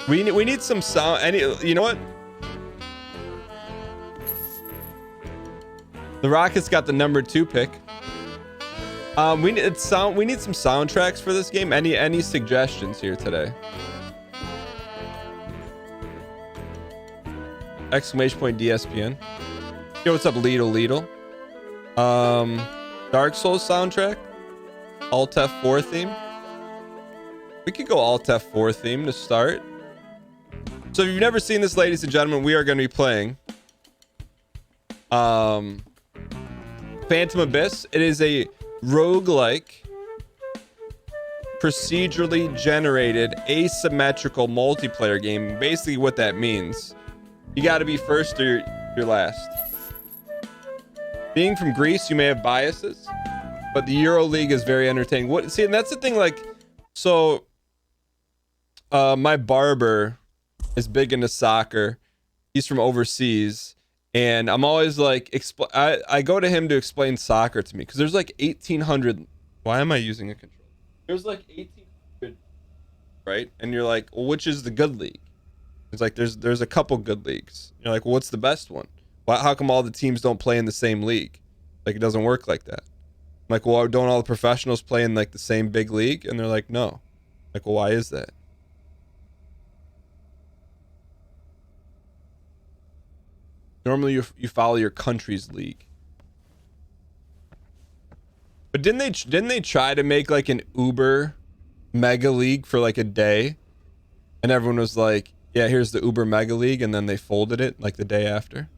We need some sound. You know what? The Rockets got the #2 pick. We need some soundtracks for this game. Any suggestions here today? Exclamation point DSPN. Yo, what's up, Lidl? Dark Souls soundtrack. Alt F4 theme. We could go Alt F4 theme to start. So if you've never seen this, ladies and gentlemen, we are going to be playing Phantom Abyss. It is a roguelike, procedurally generated, asymmetrical multiplayer game. Basically what that means, you got to be first or you're last. Being from Greece, you may have biases, but the Euro League is very entertaining. See, and that's the thing, like, so my barber is big into soccer. He's from overseas, and I'm always like, I go to him to explain soccer to me, because there's like 1,800. Why am I using a controller? There's like 1,800, right? And you're like, well, which is the good league? It's like there's a couple good leagues. You're like, well, what's the best one? How come all the teams don't play in the same league? Like, it doesn't work like that. I'm like, well, don't all the professionals play in like the same big league? And they're like, no. Like, well, why is that? Normally you follow your country's league. But didn't they try to make like an Uber mega league for like a day? And everyone was like, yeah, here's the Uber mega league, and then they folded it like the day after.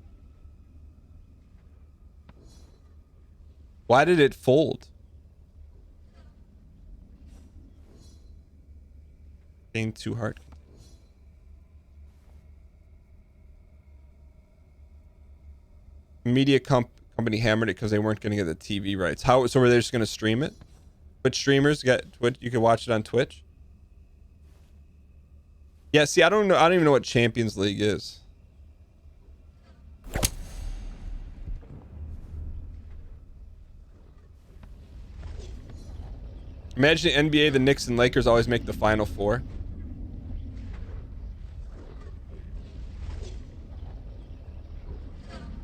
Why did it fold? Being too hard. Media company hammered it because they weren't going to get the TV rights. So were they just going to stream it? Twitch streamers got Twitch. You could watch it on Twitch. Yeah, see, I don't know. I don't even know what Champions League is. Imagine the NBA, the Knicks and Lakers always make the Final Four.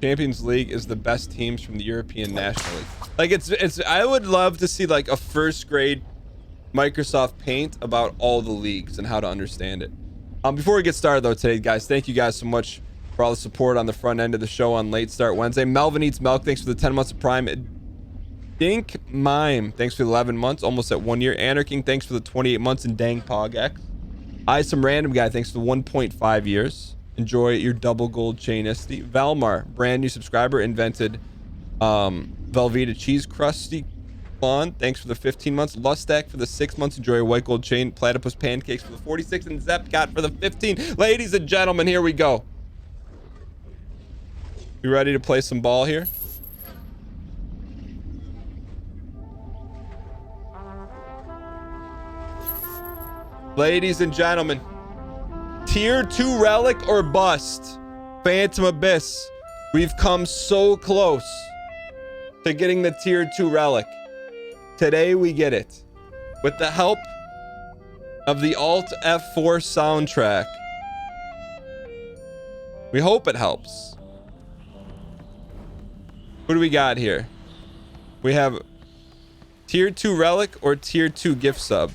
Champions League is the best teams from the European National League. Like, it's I would love to see like a first grade Microsoft Paint about all the leagues and how to understand it. Before we get started though today, guys, thank you guys so much for all the support on the front end of the show on Late Start Wednesday. Melvin Eats Milk, thanks for the 10 months of Prime. Dink Mime, thanks for the 11 months, almost at 1 year. Anarking, thanks for the 28 months. And Dang Pog X. Some Random Guy, thanks for the 1.5 years. Enjoy your double gold chain SD. Valmar, brand new subscriber, invented Velveeta cheese crusty blonde, thanks for the 15 months. Lustak for the 6 months. Enjoy your white gold chain. Platypus pancakes for the 46, and Zepcot for the 15. Ladies and gentlemen, here we go. You ready to play some ball here? Ladies and gentlemen, Tier 2 Relic or bust. Phantom Abyss. We've come so close to getting the Tier 2 Relic. Today we get it. With the help of the Alt F4 soundtrack. We hope it helps. What do we got here? We have Tier 2 Relic or Tier 2 gift sub.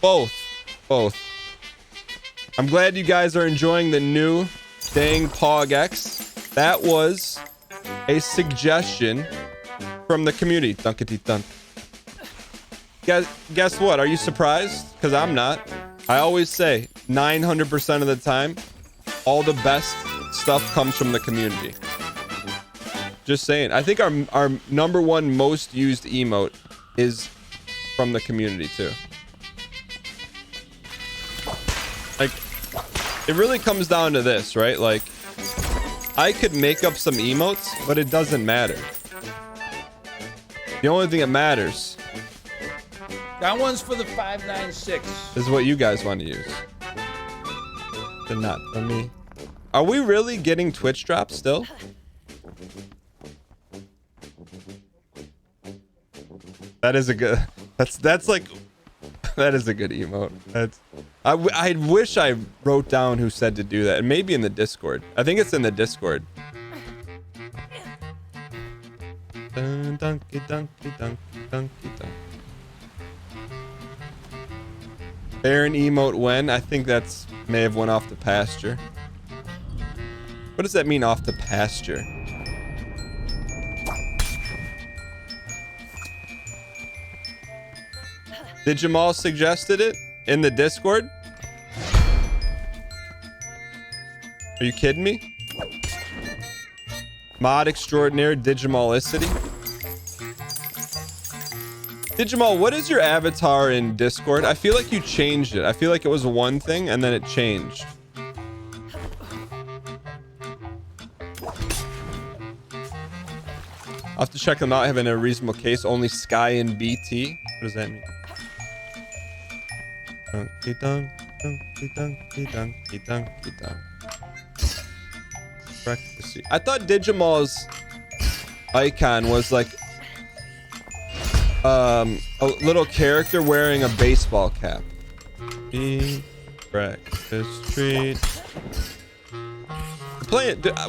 Both. I'm glad you guys are enjoying the new Dang Pog X. That was a suggestion from the community. Dunkity dunk. Guess what? Are you surprised? Because I'm not. I always say 900% of the time, all the best stuff comes from the community. Just saying. I think our #1 most used emote is from the community too. Like, it really comes down to this, right? Like, I could make up some emotes, but it doesn't matter. The only thing that matters That one's for the 596. is what you guys want to use. They're not for me. Are we really getting Twitch drops still? That is a good... That's like That is a good emote. That's. I wish I wrote down who said to do that, and maybe in the Discord. I think it's in the Discord. Dun, donkey, donkey, donkey, donkey, donkey. Baron emote when? I think that's may have went off the pasture. What does that mean, off the pasture? Did Jamal suggested it in the Discord? Are you kidding me? Mod extraordinaire Digimalisity. Digimal, what is your avatar in Discord? I feel like you changed it. I feel like it was one thing and then it changed. I'll have to check them out. Having a reasonable case. Only Sky and BT. What does that mean? Donkey dunk, donkey donkey donkey donkey dunk. Breakfast. I thought Digimal's icon was like a little character wearing a baseball cap. Eat breakfast treat.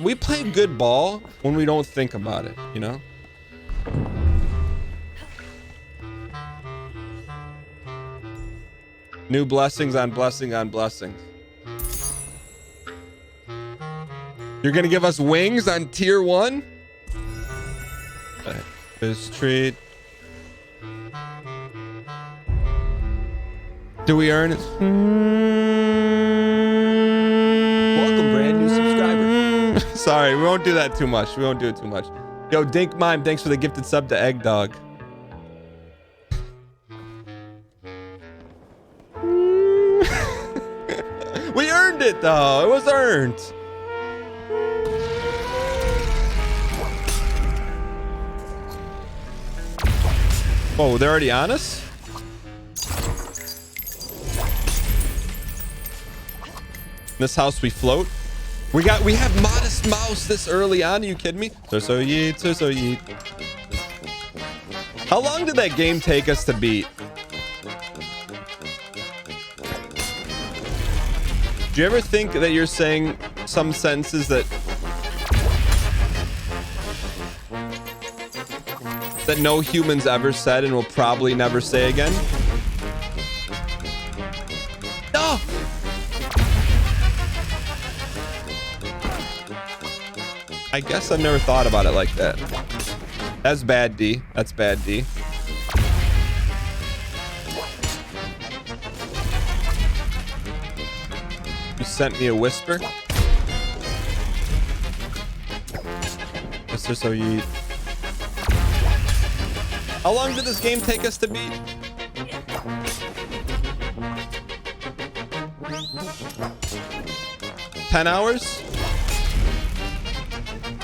We play good ball when we don't think about it, you know? New blessings on blessing on blessings. You're gonna give us wings on tier 1? Breakfast treat. Do we earn it? Welcome, brand new subscriber. Sorry, we won't do that too much. We won't do it too much. Yo, Dink Mime, thanks for the gifted sub to Egg Dog. We earned it though. It was earned. Oh, they're already on us? In this house we float. We have Modest Mouse this early on. Are you kidding me? So yeet, so yeet. How long did that game take us to beat? Do you ever think that you're saying some sentences that no humans ever said and will probably never say again? No! I guess I've never thought about it like that. That's bad, D. That's bad, D. You sent me a whisper? Mr. So yeet. How long did this game take us to beat? $10 hours?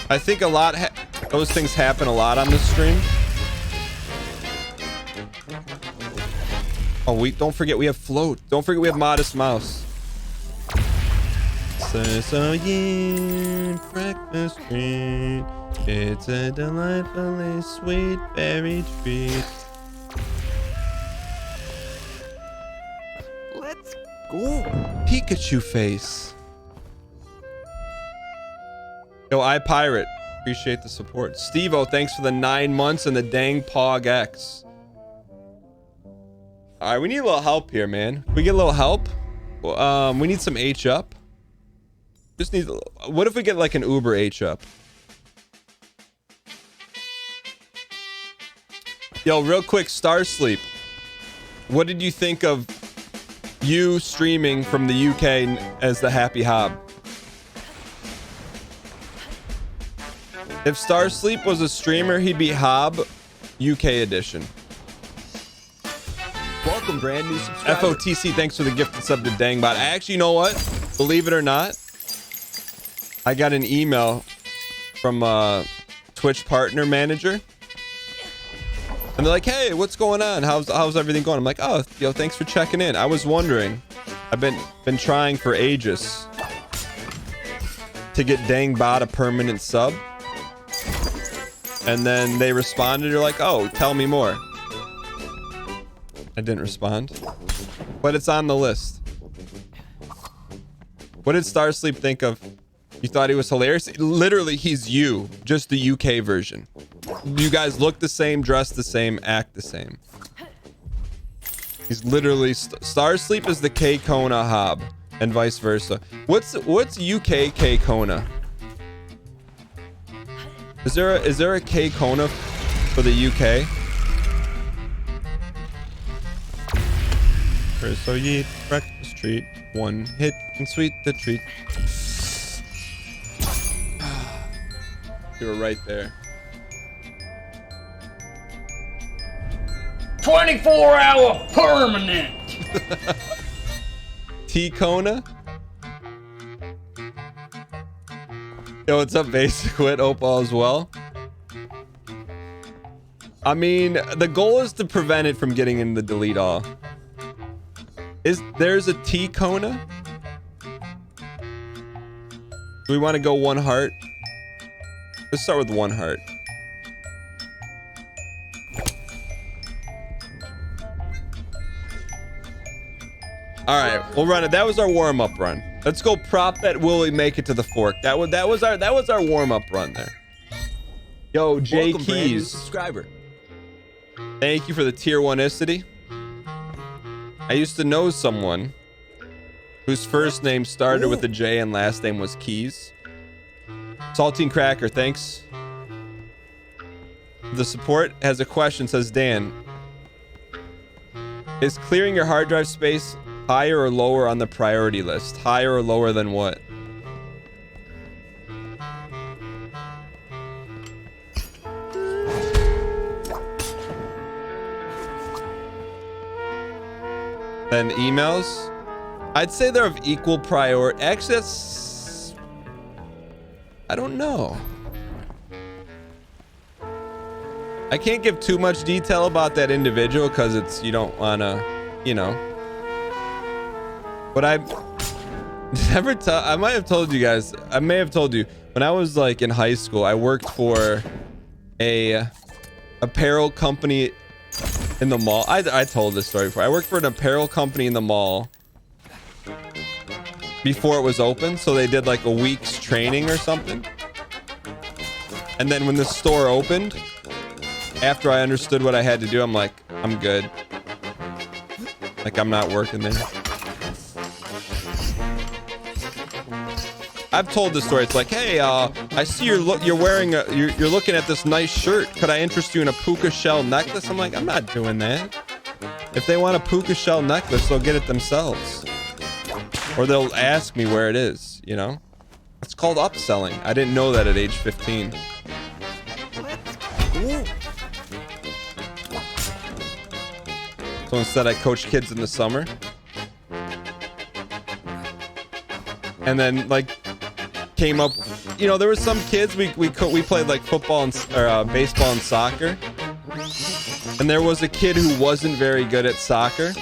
I think a lot those things happen a lot on this stream. Oh, don't forget we have float. Don't forget we have Modest Mouse. So yeah, breakfast treat. It's a delightfully sweet berry treat. Let's go. Pikachu face. Yo, iPirate. Appreciate the support. Steve-O, thanks for the 9 months and the dang Pog X. All right, we need a little help here, man. Can we get a little help? We need some H up. Just need. What if we get like an Uber H up? Yo, real quick, Starsleep. What did you think of you streaming from the UK as the Happy Hob? If Starsleep was a streamer, he'd be Hob UK edition. Welcome, brand new subscriber. FOTC, thanks for the gifted sub to Dangbot. Actually, you know what? Believe it or not, I got an email from Twitch partner manager. And they're like, hey, what's going on? How's everything going? I'm like, oh, yo, thanks for checking in. I was wondering. I've been trying for ages to get Dangbot a permanent sub. And then they responded, you're like, oh, tell me more. I didn't respond. but it's on the list. What did Starsleep think of? You thought he was hilarious? Literally, he's you, just the UK version. You guys look the same, dress the same, act the same. He's literally Starsleep is the K Kona Hob, and vice versa. What's UK K Kona? Is there a K Kona for the UK? So you eat breakfast treat, one hit and sweet the treat. You were right there. 24-hour permanent. T Kona. Yo, what's up, Basic Wit? Hope all is well. I mean, the goal is to prevent it from getting in the delete all. There's a T Kona? Do we want to go one heart? Let's start with one heart. All right, we'll run it. That was our warm-up run. Let's go prop bet will we make it to the fork. That was our warm-up run there. Yo, Jay Welcome, Keys. subscriber. Thank you for the tier 1-icity. I used to know someone whose first name started with a J and last name was Keys. Saltine Cracker, thanks. The support has a question, says Dan. Is clearing your hard drive space higher or lower on the priority list? Higher or lower than what? Then emails? I'd say they're of equal priority. Actually, that's... I don't know. I can't give too much detail about that individual because it's... You don't want to... You know. But I... Never I might have told you guys. I may have told you. When I was like in high school, I worked for a apparel company in the mall. I told this story before. I worked for an apparel company in the mall before it was open, so they did like a week's training or something. And then when the store opened, after I understood what I had to do, I'm like, I'm good. Like, I'm not working there. I've told this story. It's like, hey, I see you're wearing you're looking at this nice shirt. Could I interest you in a puka shell necklace? I'm like, I'm not doing that. If they want a puka shell necklace, they'll get it themselves, or they'll ask me where it is. You know, it's called upselling. I didn't know that at age 15. So instead, I coach kids in the summer, and then like. Came up, you know, there were some kids we played like football and baseball and soccer, and there was a kid who wasn't very good at soccer,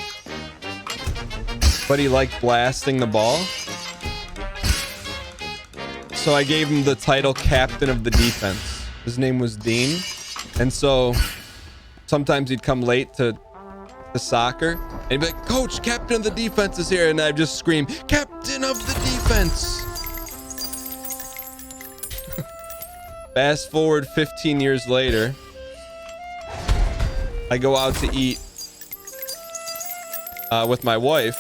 but he liked blasting the ball, so I gave him the title captain of the defense. His name was Dean, and so sometimes he'd come late to soccer and he'd be like, coach, captain of the defense is here, and I'd just scream, captain of the defense. Fast forward 15 years later, I go out to eat with my wife,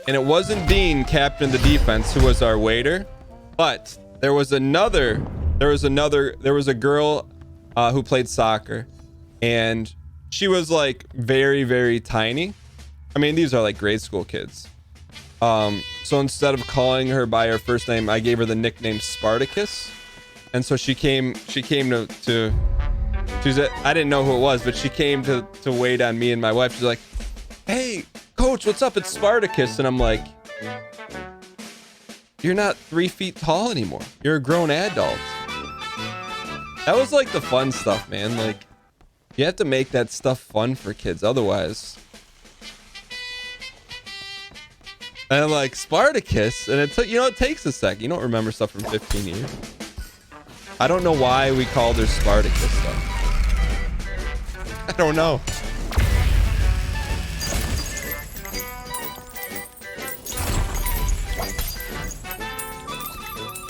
and it wasn't Dean, captain of the defense, who was our waiter, but there was a girl who played soccer, and she was like very, very tiny. I mean, these are like grade school kids. So instead of calling her by her first name, I gave her the nickname Spartacus. And so she came to I didn't know who it was, but she came to wait on me and my wife. She's like, hey, coach, what's up? It's Spartacus. And I'm like, you're not 3 feet tall anymore. You're a grown adult. That was like the fun stuff, man. Like, you have to make that stuff fun for kids. Otherwise. And I'm like, Spartacus. And it took, you know, it takes a sec. You don't remember stuff from 15 years. I don't know why we called her Spartacus though. I don't know.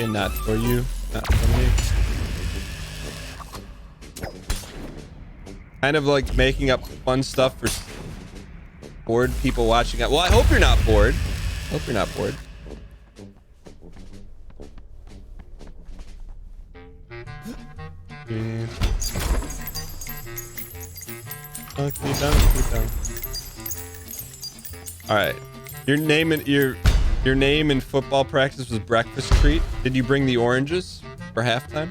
Okay, not for you. Not for me. Kind of like making up fun stuff for bored people watching it. Well, I hope you're not bored. Hope you're not bored. All right. Your name in football practice was breakfast treat. Did you bring the oranges for halftime?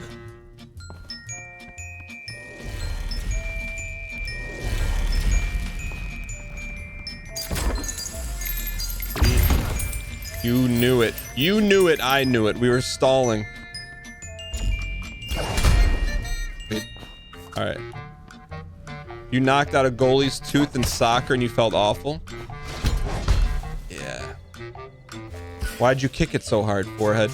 You knew it. You knew it. I knew it. We were stalling. Wait. All right. You knocked out a goalie's tooth in soccer and you felt awful? Yeah. Why'd you kick it so hard, forehead?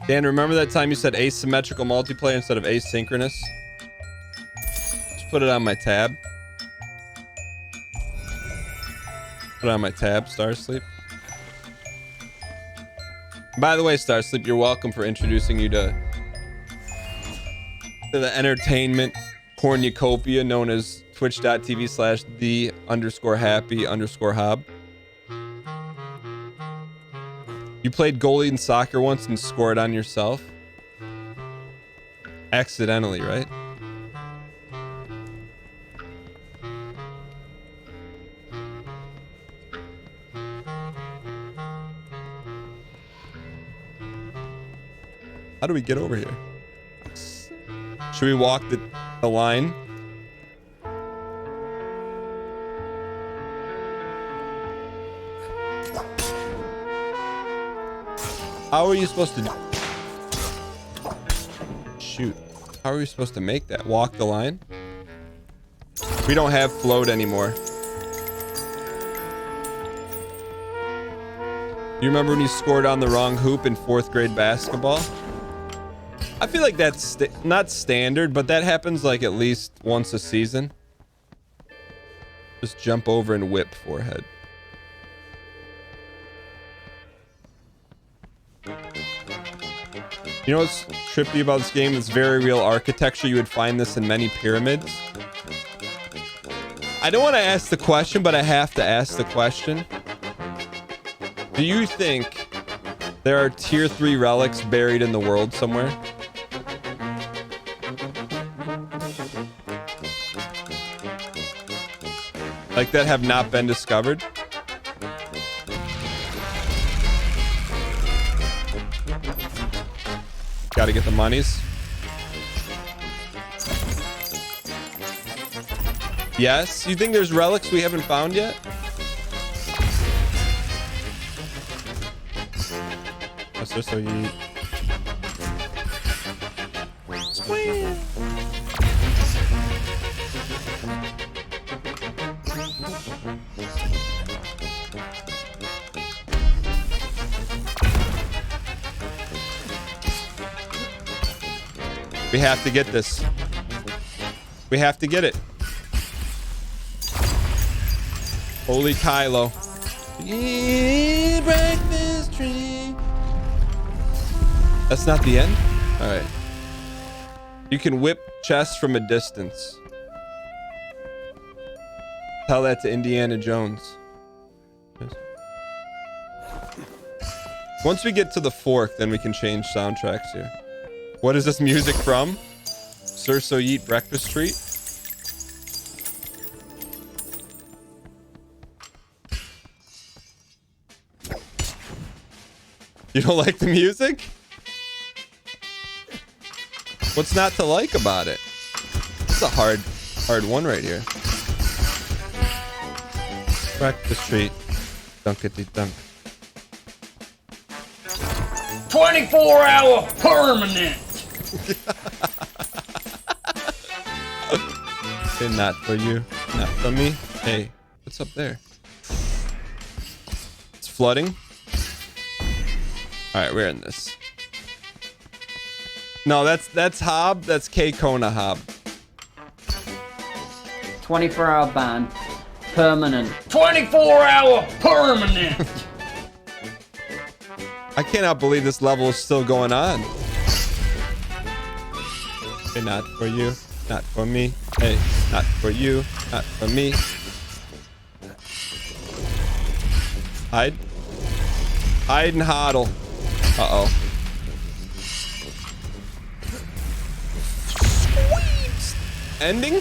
Dan, remember that time you said asymmetrical multiplayer instead of asynchronous? Just put it on my tab. Put it on my tab, Starsleep. By the way, Starsleep, you're welcome for introducing you to the entertainment cornucopia known as twitch.tv/the_happy_hob. You played goalie in soccer once and scored on yourself? Accidentally, right? How do we get over here? Should we walk the line? How are you supposed to... Shoot. How are we supposed to make that? Walk the line? We don't have float anymore. You remember when you scored on the wrong hoop in 4th grade basketball? I feel like that's not standard, but that happens like at least once a season. Just jump over and whip forehead. You know what's trippy about this game? It's very real architecture. You would find this in many pyramids. I don't want to ask the question, but I have to ask the question. Do you think there are tier 3 relics buried in the world somewhere? Like that have not been discovered? Gotta get the monies. Yes? You think there's relics we haven't found yet? What's this so you... Squeeze. We have to get this. We have to get it. Holy Kylo. Breakfast tree. That's not the end? Alright. You can whip chests from a distance. Tell that to Indiana Jones. Once we get to the fork, then we can change soundtracks here. What is this music from? Sir So Yeet Breakfast Treat? You don't like the music? What's not to like about it? It's a hard one right here. Breakfast treat. Dunkety dunk. 24-hour permanent. Okay, not for you. Not for me. Hey, what's up there? It's flooding. All right, we're in this. No, that's Hob. That's K Kona Hob. 24-hour ban. Permanent. 24-hour permanent. I cannot believe this level is still going on. Hey, not for you, not for me. Hey, not for you, not for me. Hide. Hide and hodl. Uh-oh. Sweet. Ending?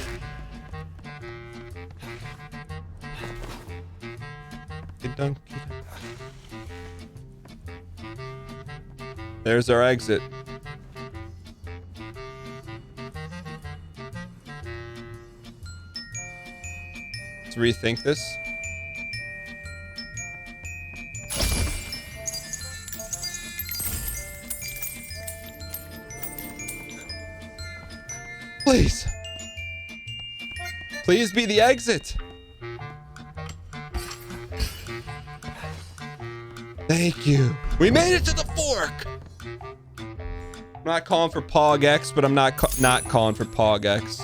There's our exit. Let's rethink this. Please. Please be the exit. Thank you. We made it to the fork. I'm not calling for Pog X, but I'm not calling for Pog X.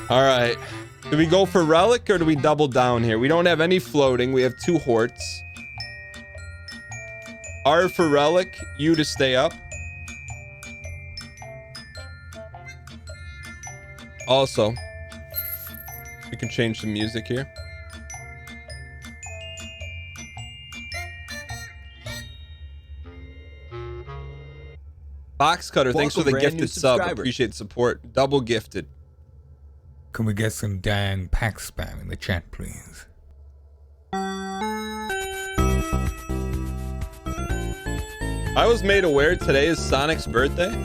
All right. Do we go for Relic or do we double down here? We don't have any floating. We have 2 Horts. R for Relic. U to stay up. Also, we can change the music here. Box Cutter, thanks for the gifted sub. Appreciate the support. Double gifted. Can we get some dang pack spam in the chat, please? I was made aware today is Sonic's birthday.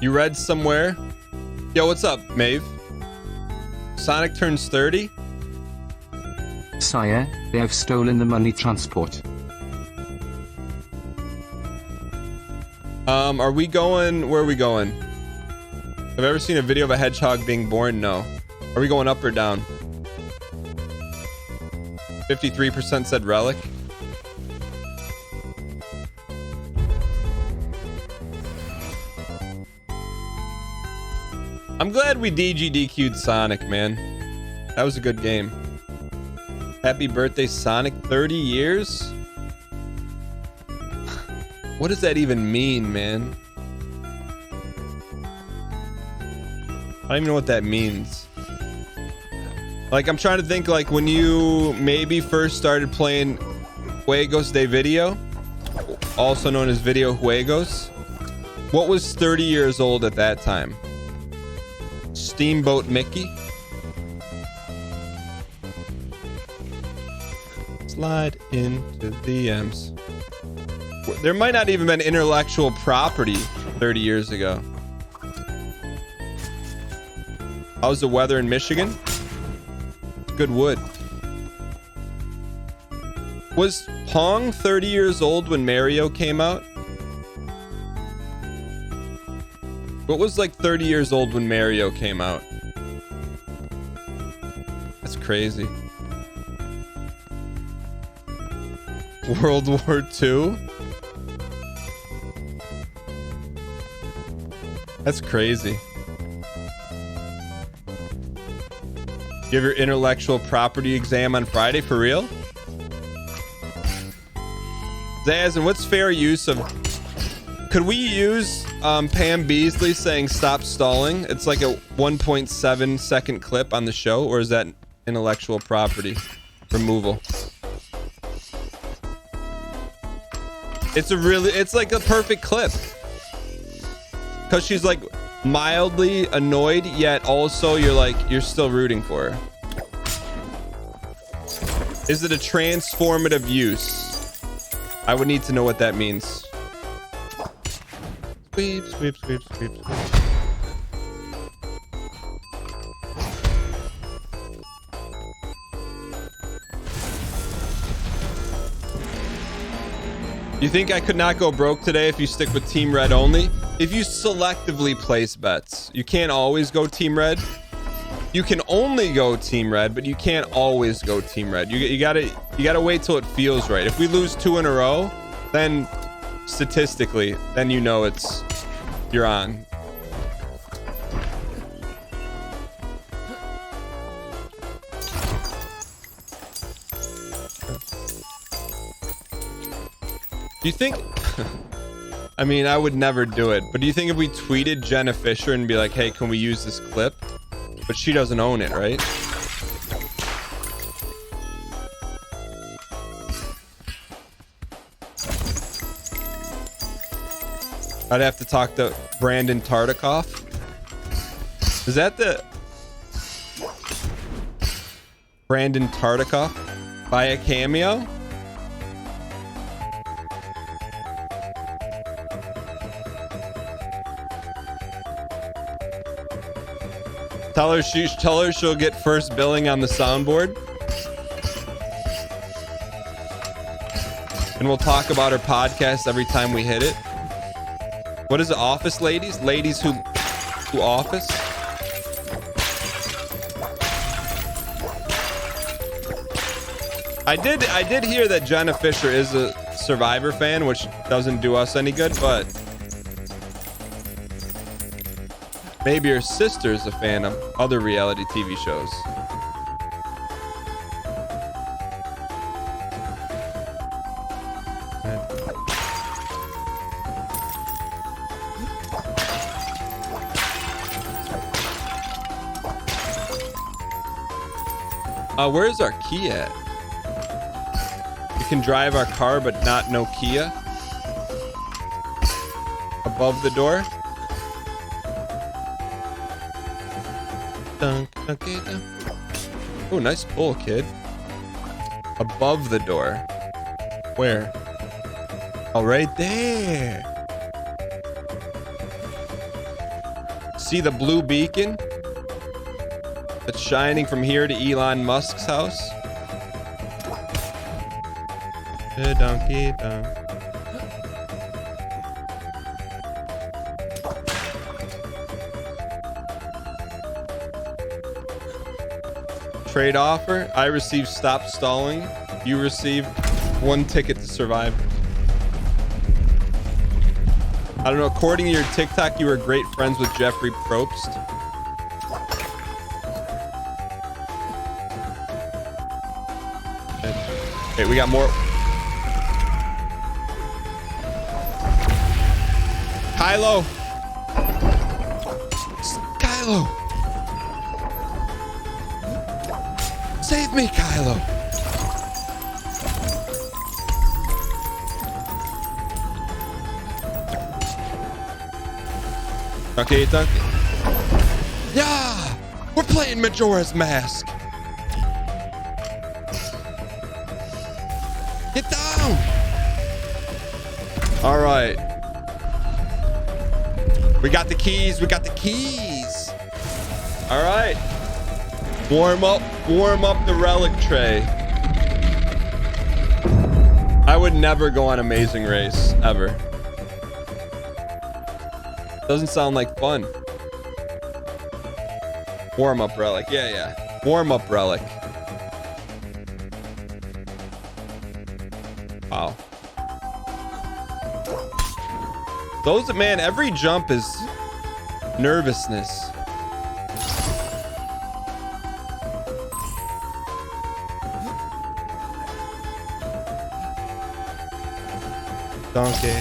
You read somewhere? Yo, what's up, Maeve? Sonic turns 30? Sire, they have stolen the money transport. Are we going? Where are we going? Have I ever seen a video of a hedgehog being born? No. Are we going up or down? 53% said Relic. I'm glad we DGDQ'd Sonic, man. That was a good game. Happy birthday, Sonic. 30 years? What does that even mean, man? I don't even know what that means. Like, I'm trying to think, like, when you maybe first started playing Juegos de Video, also known as Video Juegos, what was 30 years old at that time? Steamboat Mickey? Slide into the M's. There might not even been intellectual property 30 years ago. How's the weather in Michigan? Good wood. Was Pong 30 years old when Mario came out? What was like 30 years old when Mario came out? That's crazy. World War II? That's crazy. You have your intellectual property exam on Friday, for real? Zaz, and what's fair use of... Could we use Pam Beasley saying stop stalling? It's like a 1.7 second clip on the show, or is that intellectual property removal? It's like a perfect clip. Because she's like mildly annoyed, yet also you're still rooting for her. Is it a transformative use? I would need to know what that means. Sweep, sweep, sweep, sweep, sweep. You think I could not go broke today if you stick with Team Red only? If you selectively place bets, you can't always go Team Red. You can only go Team Red, but you can't always go Team Red. You gotta wait till it feels right. If we lose 2 in a row, then statistically, then you know you're on. Do you think... I mean, I would never do it, but do you think if we tweeted Jenna Fisher and be like, hey, can we use this clip? But she doesn't own it, right? I'd have to talk to Brandon Tartikoff. Is that the... Brandon Tartikoff? Buy a cameo? Tell her she'll get first billing on the soundboard. And we'll talk about her podcast every time we hit it. What is it? Office ladies? Ladies who office? I did hear that Jenna Fisher is a Survivor fan, which doesn't do us any good, but maybe her sister's a fan of other reality TV shows. Where's our key at? We can drive our car, but not no Kia. Above the door. Oh, nice pull, kid. Above the door. Where? Oh, right there. See the blue beacon that's shining from here to Elon Musk's house? Donkey donk. Trade offer. I receive stop stalling. You receive 1 ticket to survive. I don't know. According to your TikTok, you were great friends with Jeffrey Probst. Okay, we got more. Kylo. Kylo. Save me, Kylo. Okay, Donkey. Yeah! We're playing Majora's Mask. Get down! All right. We got the keys. We got the keys. All right. Warm up the relic tray. I would never go on Amazing Race, ever. Doesn't sound like fun. Warm up relic. Yeah. Warm up relic. Wow. Those, man, every jump is nervousness. Donkey.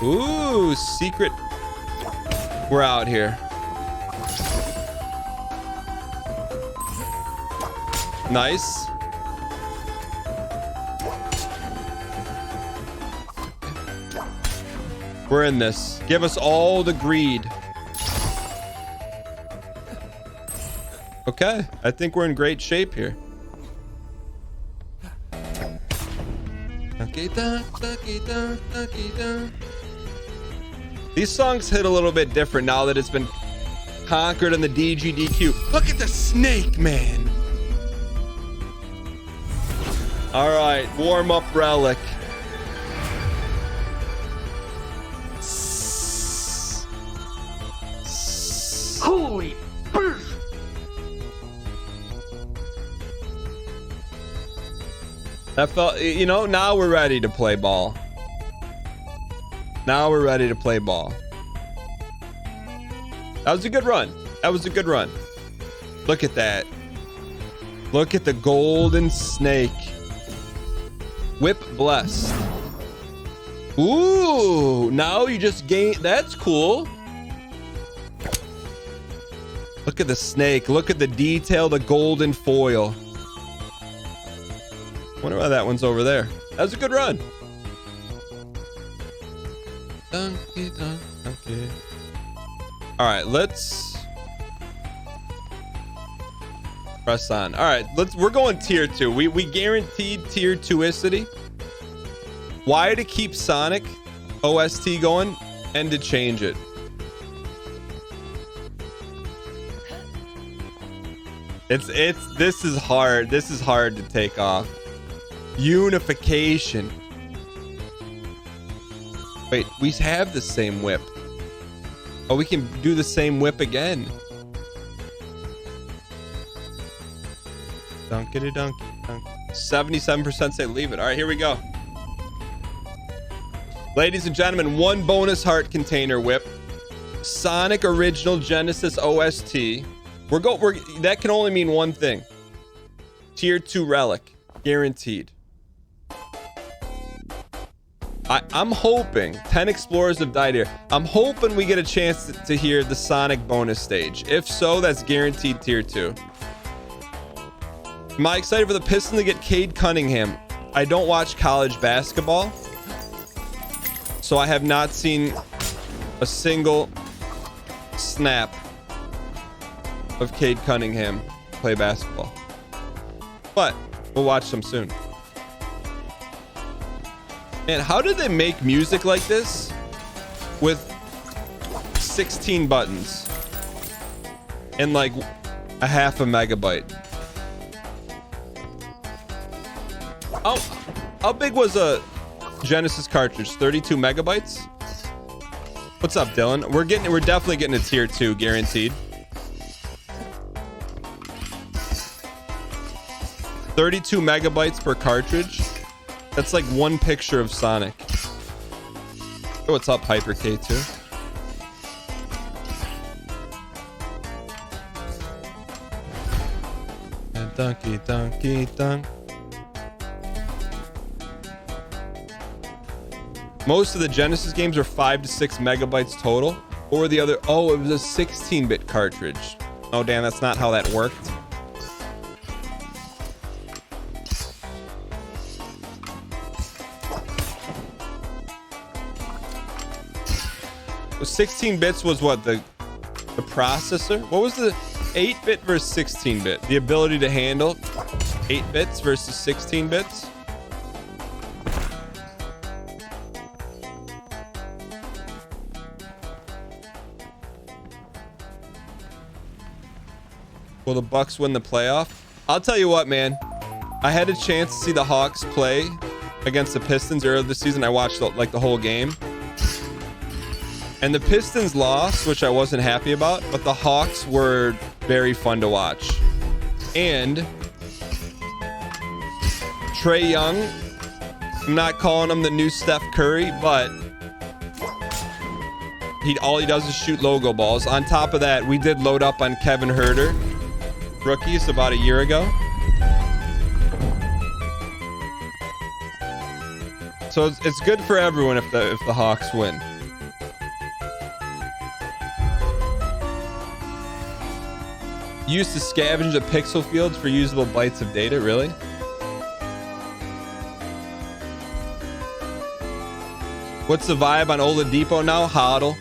Ooh, secret. We're out here. Nice. We're in this. Give us all the greed. Okay, I think we're in great shape here. These songs hit a little bit different now that it's been conquered in the DGDQ. Look at the snake, man. All right, warm up relic. Holy burst! That felt, you know, now we're ready to play ball. Now we're ready to play ball. That was a good run. That was a good run. Look at that. Look at the golden snake. Whip Blessed. Ooh, now you just gain. That's cool. Look at the snake. Look at the detail, the golden foil. Wonder why that one's over there. That was a good run. Donkey, donkey. All right, let's press on. All right, we're going tier 2. We guaranteed tier 2-icity. Why to keep Sonic OST going and to change it. This is hard. This is hard to take off. Unification. Wait, we have the same whip. Oh, we can do the same whip again. Dunkity dunk. 77% say leave it. All right, here we go. Ladies and gentlemen, one bonus heart container whip. Sonic Original Genesis OST. That can only mean one thing. Tier 2 Relic. Guaranteed. I'm hoping 10 explorers have died here. I'm hoping we get a chance to hear the Sonic bonus stage. If so, that's guaranteed tier 2. Am I excited for the Pistons to get Cade Cunningham? I don't watch college basketball, so I have not seen a single snap of Cade Cunningham play basketball. But we'll watch some soon. Man, how did they make music like this with 16 buttons and like a half a megabyte? Oh, how big was a Genesis cartridge? 32 megabytes? What's up, Dylan? We're definitely getting a tier 2 guaranteed. 32 megabytes per cartridge. That's like one picture of Sonic. Oh, what's up, Hyper K2? And donkey dunk. Most of the Genesis games are 5 to 6 megabytes total. Or the other, oh, it was a 16-bit cartridge. Oh, damn, that's not how that worked. So 16 bits was what, the processor? What was the 8-bit versus 16-bit? The ability to handle 8 bits versus 16 bits? Will the Bucks win the playoff? I'll tell you what, man. I had a chance to see the Hawks play against the Pistons earlier this season. I watched the whole game. And the Pistons lost, which I wasn't happy about, but the Hawks were very fun to watch. And Trae Young, I'm not calling him the new Steph Curry, but all he does is shoot logo balls. On top of that, we did load up on Kevin Huerter, rookies, about a year ago. So it's good for everyone if the Hawks win. Used to scavenge the pixel fields for usable bytes of data, really? What's the vibe on Oladipo now? Hodl.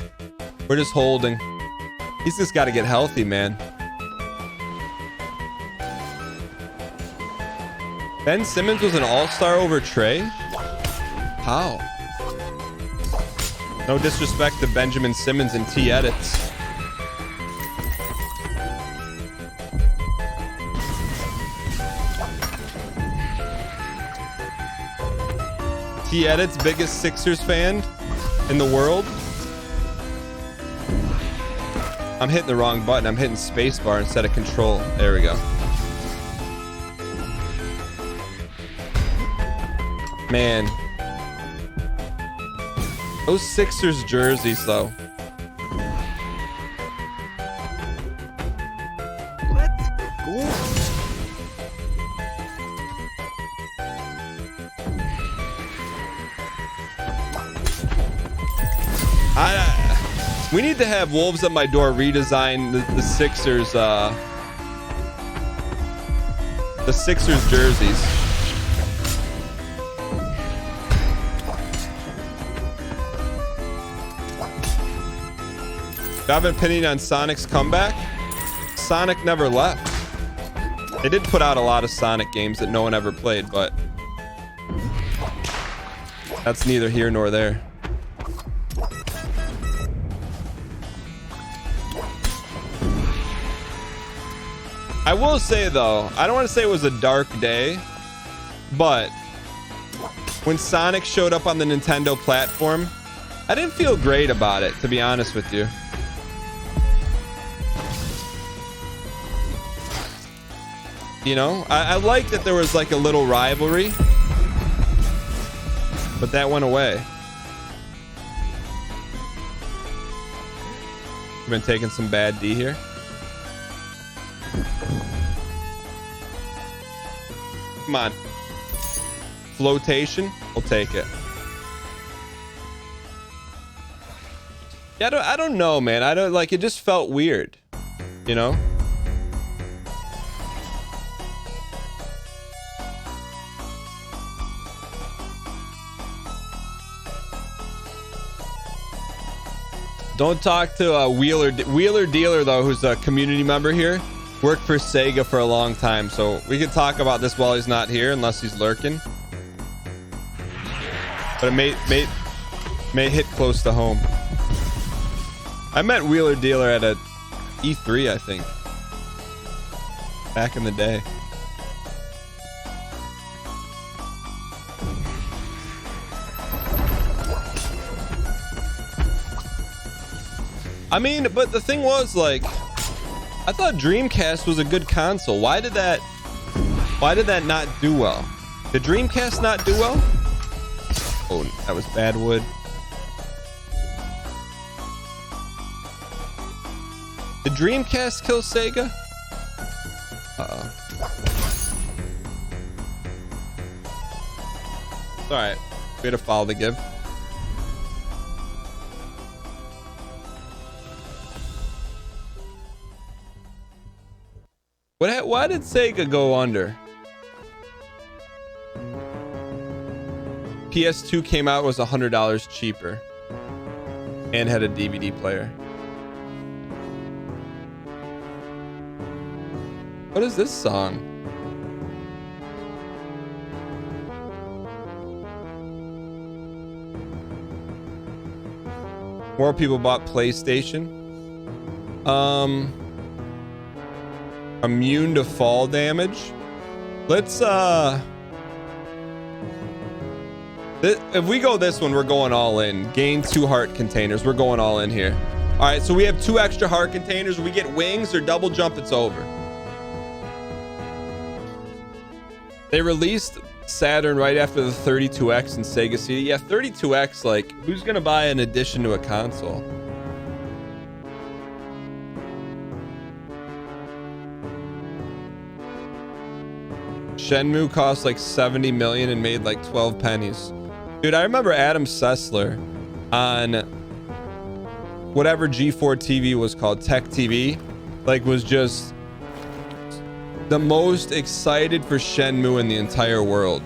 We're just holding. He's just got to get healthy, man. Ben Simmons was an all-star over Trae? How? No disrespect to Benjamin Simmons and T-Edits. T-Edit's biggest Sixers fan in the world. I'm hitting the wrong button. I'm hitting spacebar instead of control. There we go. Man. Those Sixers jerseys, though. Let's go. We need to have Wolves at My Door redesign the Sixers jerseys. Do I have an opinion on Sonic's comeback? Sonic never left. They did put out a lot of Sonic games that no one ever played, but that's neither here nor there. I will say though, I don't want to say it was a dark day, but when Sonic showed up on the Nintendo platform, I didn't feel great about it, to be honest with you. You know, I like that there was like a little rivalry, but that went away. I've been taking some bad D here. Come on. Flotation, we'll take it. Yeah, I don't know, man. I don't like it, just felt weird, you know? Don't talk to Wheeler Dealer though, who's a community member here. Worked for Sega for a long time, so we could talk about this while he's not here, unless he's lurking. But it may hit close to home. I met Wheeler Dealer at a E3, I think, back in the day. I mean, but the thing was, like, I thought Dreamcast was a good console. Why did that not do well? Did Dreamcast not do well? Oh, that was bad wood. Did Dreamcast kill Sega? Uh-oh. It's alright. We had a foul to give. Why did Sega go under? PS2 came out, was $100 cheaper and had a DVD player. What is this song? More people bought PlayStation. Immune to fall damage. Let's if we go this one, we're going all in. Gain 2 heart containers. We're going all in here. All right, so we have 2 extra heart containers. We get wings or double jump, it's over. They released Saturn right after the 32X and Sega CD. Yeah, 32X, like, who's gonna buy an addition to a console? Shenmue cost like 70 million and made like 12 pennies. Dude, I remember Adam Sessler on whatever G4 TV was called, Tech TV, like was just the most excited for Shenmue in the entire world.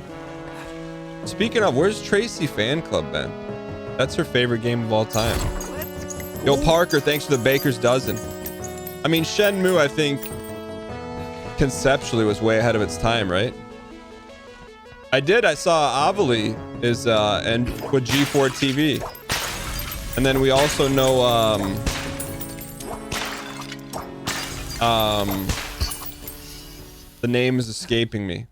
Speaking of, where's Tracy Fan Club been? That's her favorite game of all time. Yo, Parker, thanks for the baker's dozen. I mean, Shenmue, I think conceptually was way ahead of its time, right? I saw Avali is and with G4 TV, and then we also know the name is escaping me.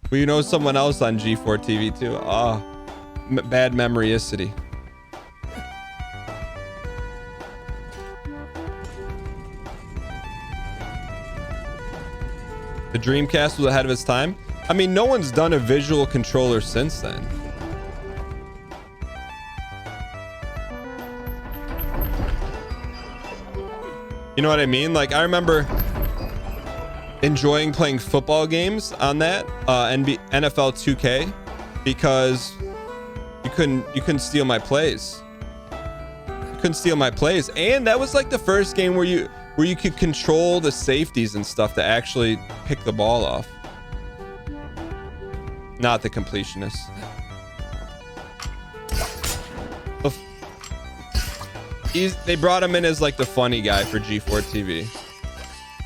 We know someone else on G4 TV too. Bad memoryicity. The Dreamcast was ahead of its time. I mean, no one's done a visual controller since then. You know what I mean? Like, I remember enjoying playing football games on that NFL 2K because You couldn't steal my plays. You couldn't steal my plays. And that was like the first game where you could control the safeties and stuff to actually pick the ball off. Not the completionist. They brought him in as like the funny guy for G4 TV.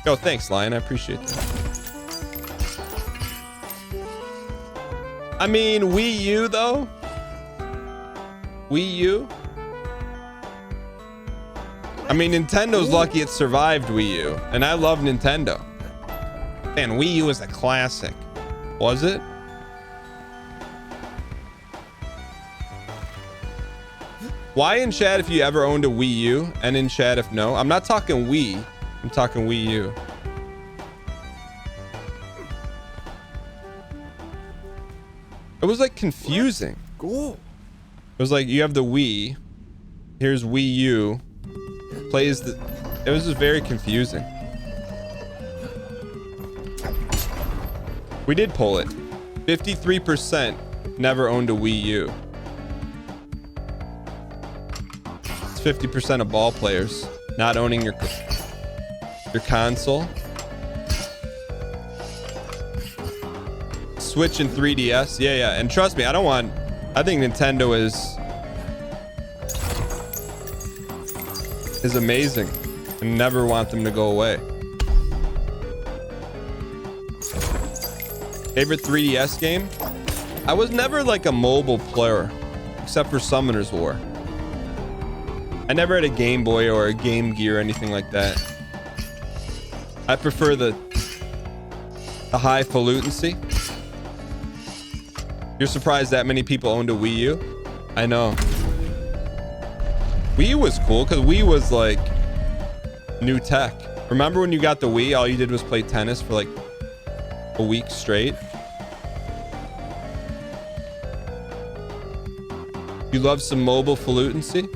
Yo, thanks, Lion. I appreciate that. I mean, Wii U though. Wii U. I mean, Nintendo's lucky it survived Wii U, and I love Nintendo. Man, Wii U is a classic. Was it? Why in chat if you ever owned a Wii U, and in chat if no. I'm not talking Wii, I'm talking Wii U. It was like confusing. Cool. It was like you have the Wii, here's Wii U, plays the, it was just very confusing. We did pull it. 53% never owned a Wii U. 50% of ball players not owning your console. Switch and 3DS. Yeah. And trust me, I think Nintendo is amazing and never want them to go away. Favorite 3DS game? I was never like a mobile player except for Summoner's War. I never had a Game Boy or a Game Gear or anything like that. I prefer the highfalutincy. You're surprised that many people owned a Wii U? I know. Wii U was cool because Wii was like new tech. Remember when you got the Wii, all you did was play tennis for like a week straight? You love some mobile falutincy?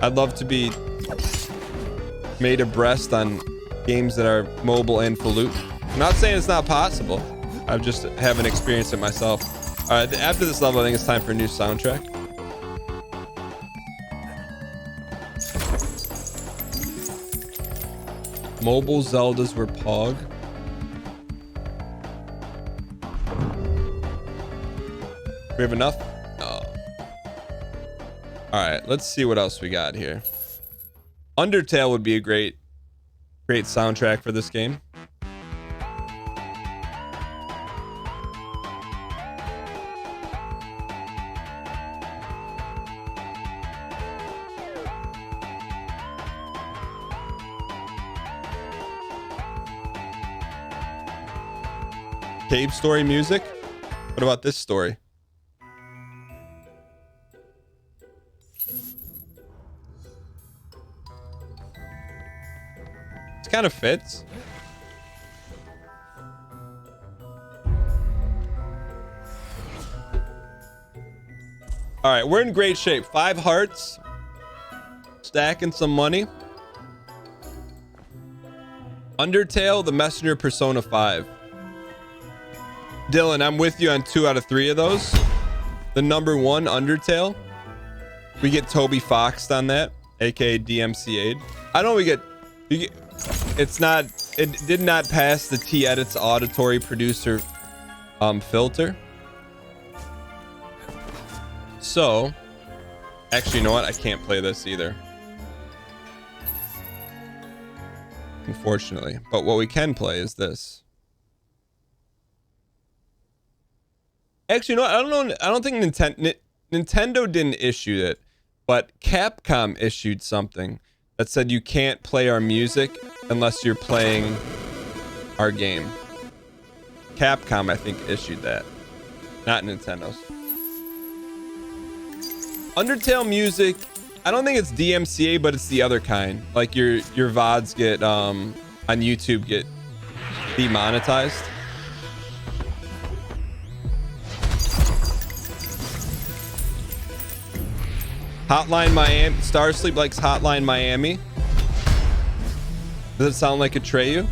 I'd love to be made abreast on games that are mobile and falutin. I'm not saying it's not possible. I just haven't experienced it myself. All right, after this level, I think it's time for a new soundtrack. Mobile Zeldas were Pog. We have enough? No. All right, let's see what else we got here. Undertale would be a great soundtrack for this game. Cave story music? What about this story? It kind of fits. All right, we're in great shape. 5 hearts. Stacking some money. Undertale, The Messenger, Persona 5. Dylan, I'm with you on 2 out of 3 of those. The number 1, Undertale. We get Toby Foxed on that, aka DMCA'd. I know it did not pass the T-Edit's auditory producer filter. So, actually, you know what? I can't play this either. Unfortunately. But what we can play is this. Actually, no, I don't know. I don't think Nintendo didn't issue it, but Capcom issued something that said you can't play our music unless you're playing our game. Capcom, I think, issued that, not Nintendo's. Undertale music, I don't think it's DMCA, but it's the other kind. Like your VODs get on YouTube get demonetized. Hotline Miami. Starsleep likes Hotline Miami. Does it sound like Atreyu?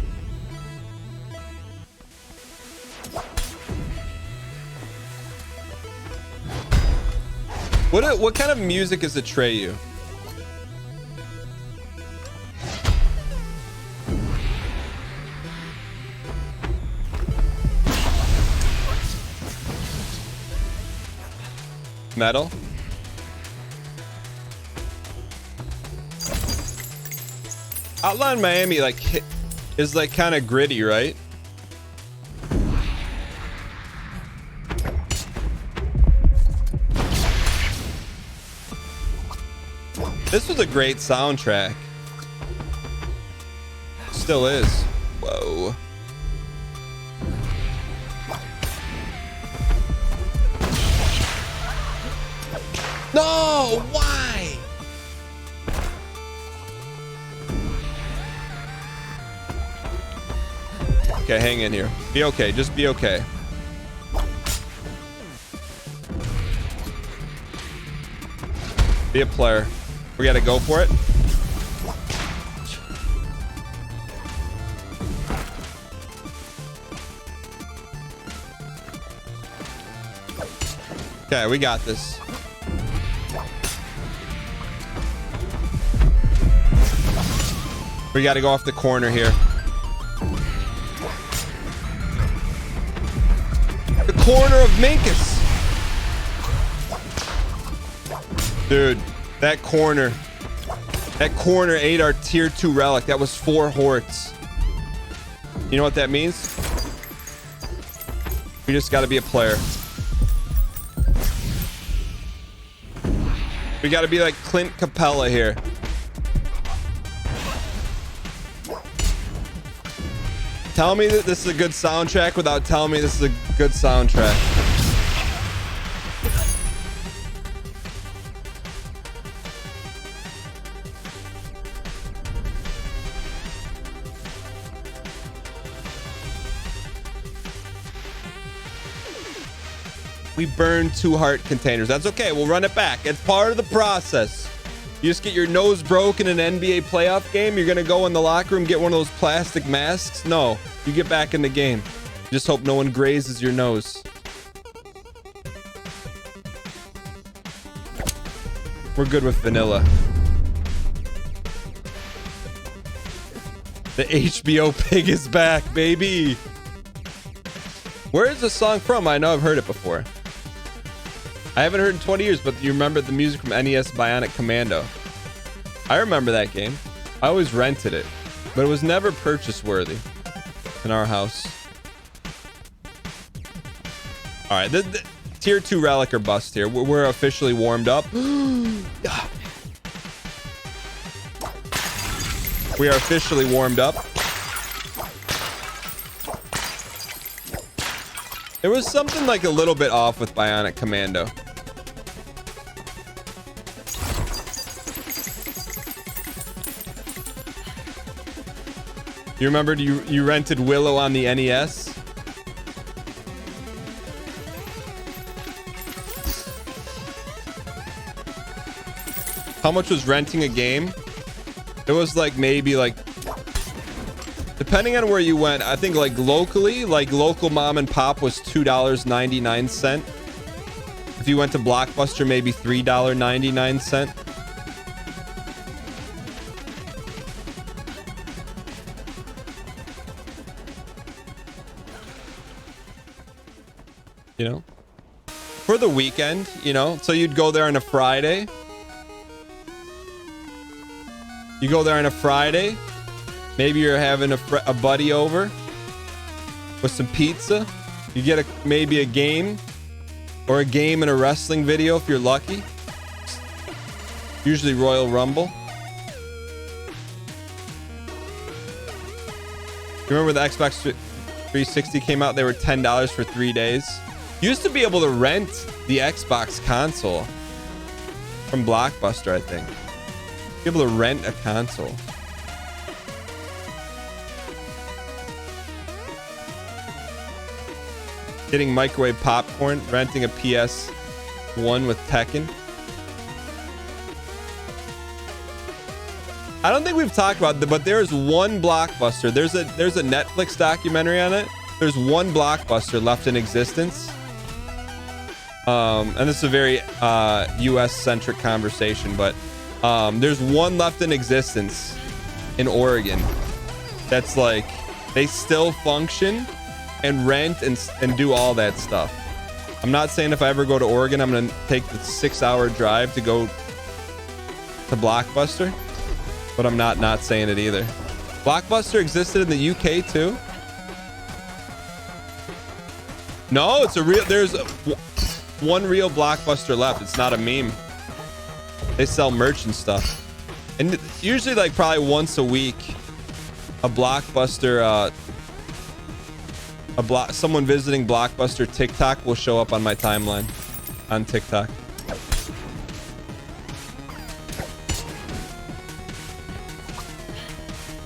What kind of music is Atreyu? Metal? Outline Miami like is like kind of gritty, right? This was a great soundtrack. Still is. Whoa. No, why? Okay, hang in here. Be okay. Just be okay. Be a player. We gotta go for it. Okay, we got this. We gotta go off the corner here. The corner of Minkus. Dude, that corner ate our tier 2 relic. That was 4 horts. You know what that means? We just gotta be a player. We gotta be like Clint Capella here. Tell me that this is a good soundtrack without telling me this is a good soundtrack. We burned 2 heart containers. That's okay. We'll run it back. It's part of the process. You just get your nose broken in an NBA playoff game. You're going to go in the locker room, get one of those plastic masks. No, you get back in the game. Just hope no one grazes your nose. We're good with vanilla. The HBO pig is back, baby. Where is the song from? I know I've heard it before. I haven't heard it in 20 years, but you remember the music from NES Bionic Commando. I remember that game. I always rented it, but it was never purchase worthy in our house. All right, the tier 2 relic or bust here. We're officially warmed up. We are officially warmed up. There was something like a little bit off with Bionic Commando. You remember you rented Willow on the NES? How much was renting a game? It was like maybe like, depending on where you went, I think like locally, like local mom and pop was $2.99. If you went to Blockbuster, maybe $3.99. You know, for the weekend, you know, so you'd go there on a Friday. You go there on a Friday. Maybe you're having a buddy over with some pizza. You get maybe a game or a game and a wrestling video if you're lucky. Usually Royal Rumble. You remember the Xbox 360 came out? They were $10 for 3 days. You used to be able to rent the Xbox console from Blockbuster, I think. Be able to rent a console. Getting microwave popcorn, renting a PS1 with Tekken. I don't think we've talked about it, but there's one Blockbuster. There's a Netflix documentary on it. There's one Blockbuster left in existence. And this is a very US centric conversation, but there's one left in existence in Oregon that's like they still function and rent and do all that stuff. I'm not saying if I ever go to Oregon I'm gonna take the 6-hour drive to go to Blockbuster, but I'm not saying it either. Blockbuster existed in the UK too. No, it's a real. There's one real Blockbuster left. It's not a meme. They sell merch and stuff, and usually like probably once a week, a Blockbuster, someone visiting Blockbuster TikTok will show up on my timeline on TikTok.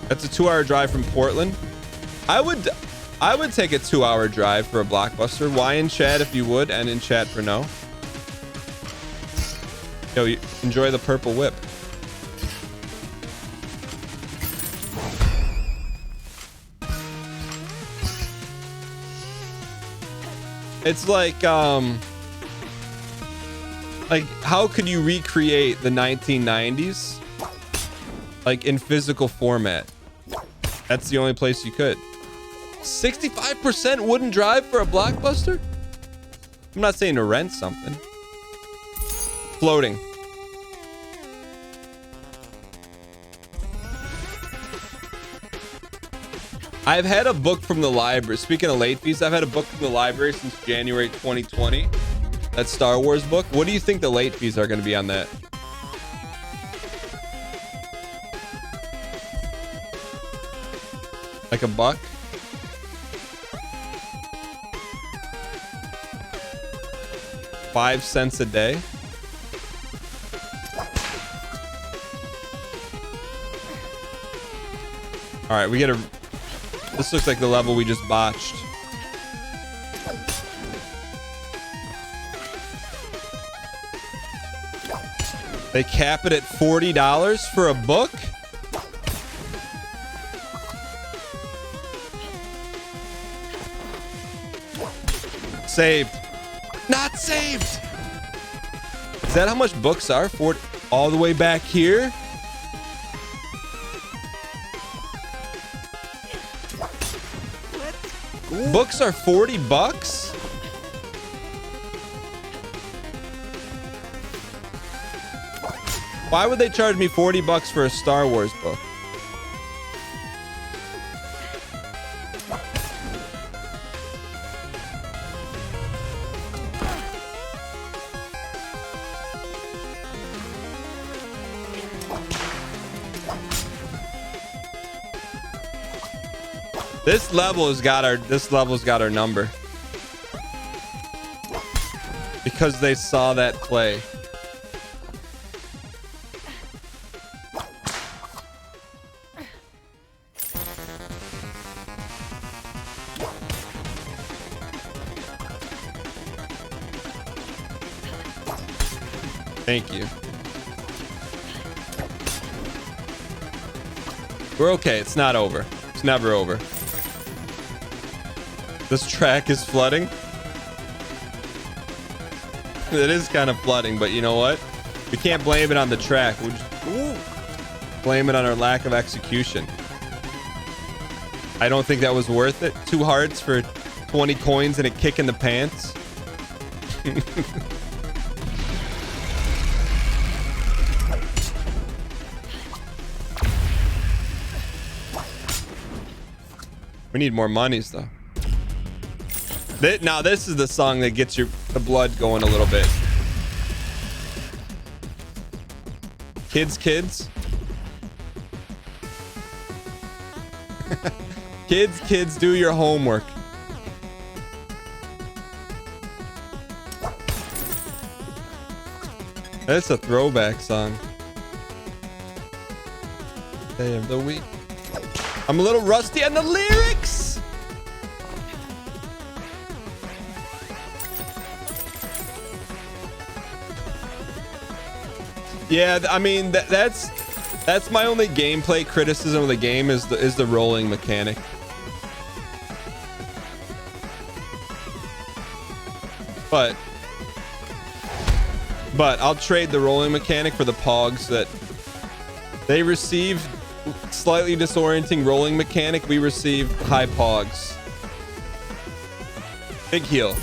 That's a 2-hour drive from Portland. I would take a 2-hour drive for a Blockbuster. Why in chat if you would, and in chat for no. Yo, you enjoy the purple whip. It's like how could you recreate the 1990s like in physical format? That's the only place you could. 65% wouldn't drive for a Blockbuster? I'm not saying to rent something. Floating. I've had a book from the library. Speaking of late fees, I've had a book from the library since January 2020. That Star Wars book. What do you think the late fees are going to be on that? Like $1? $0.05 a day. All right, we get a. This looks like the level we just botched. They cap it at $40 for a book? Saved. Not saved. Is that how much books are? 40 all the way back here? Books are $40? Why would they charge me $40 for a Star Wars book? This level's got our number. Because they saw that play. Thank you. We're okay. It's not over. It's never over. This track is flooding. It is kind of flooding, but you know what? We can't blame it on the track. We'll just blame it on our lack of execution. I don't think that was worth it. 2 hearts for 20 coins and a kick in the pants. We need more monies though. Now this is the song that gets the blood going a little bit. Kids. kids, do your homework. That's a throwback song. Day of the week. I'm a little rusty on the lyrics. Yeah, I mean that's my only gameplay criticism of the game is the rolling mechanic. But But I'll trade the rolling mechanic for the pogs that they receive. Slightly disorienting rolling mechanic. We receive high pogs. Big heal.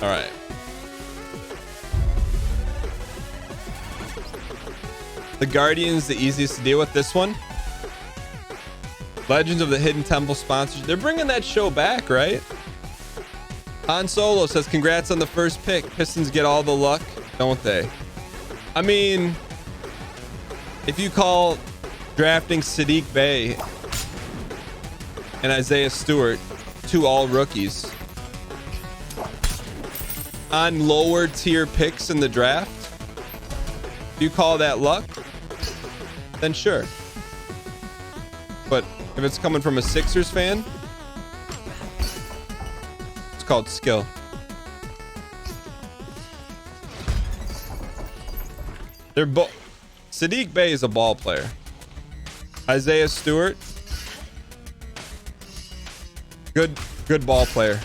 All right. The Guardian's the easiest to deal with. This one. Legends of the Hidden Temple sponsors. They're bringing that show back, right? Han Solo says, congrats on the first pick. Pistons get all the luck, don't they? I mean, if you call drafting Sadiq Bey and Isaiah Stewart two all rookies on lower tier picks in the draft, if you call that luck, then sure. But if it's coming from a Sixers fan, it's called skill. They're both. Sadiq Bey is a ball player. Isaiah Stewart, good ball player.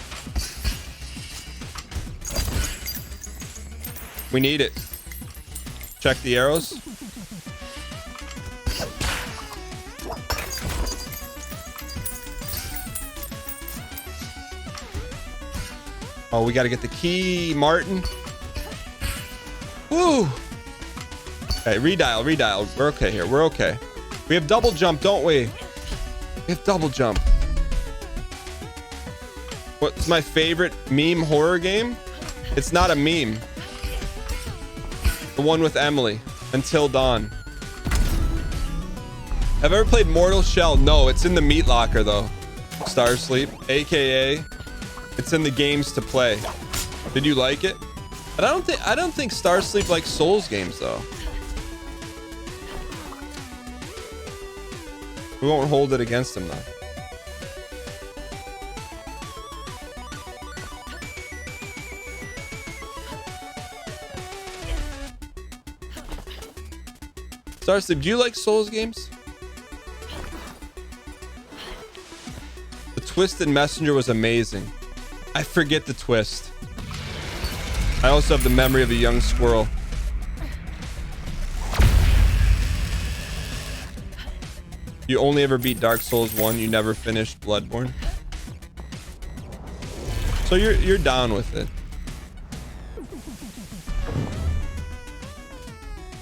We need it. Check the arrows. Oh, we got to get the key, Martin. Woo. Okay, redial. We're okay here. We're okay. We have double jump, don't we? We have double jump. What's my favorite meme horror game? It's not a meme. The one with Emily, Until Dawn. Have I ever played Mortal Shell? No, it's in the meat locker though. Star Sleep, aka it's in the games to play. Did you like it? But I don't think Star Sleep likes Souls games though. We won't hold it against him though. Star Sleep, do you like Souls games? The Twisted Messenger was amazing. I forget the twist. I also have the memory of a young squirrel. You only ever beat Dark Souls 1. You never finished Bloodborne. So you're down with it.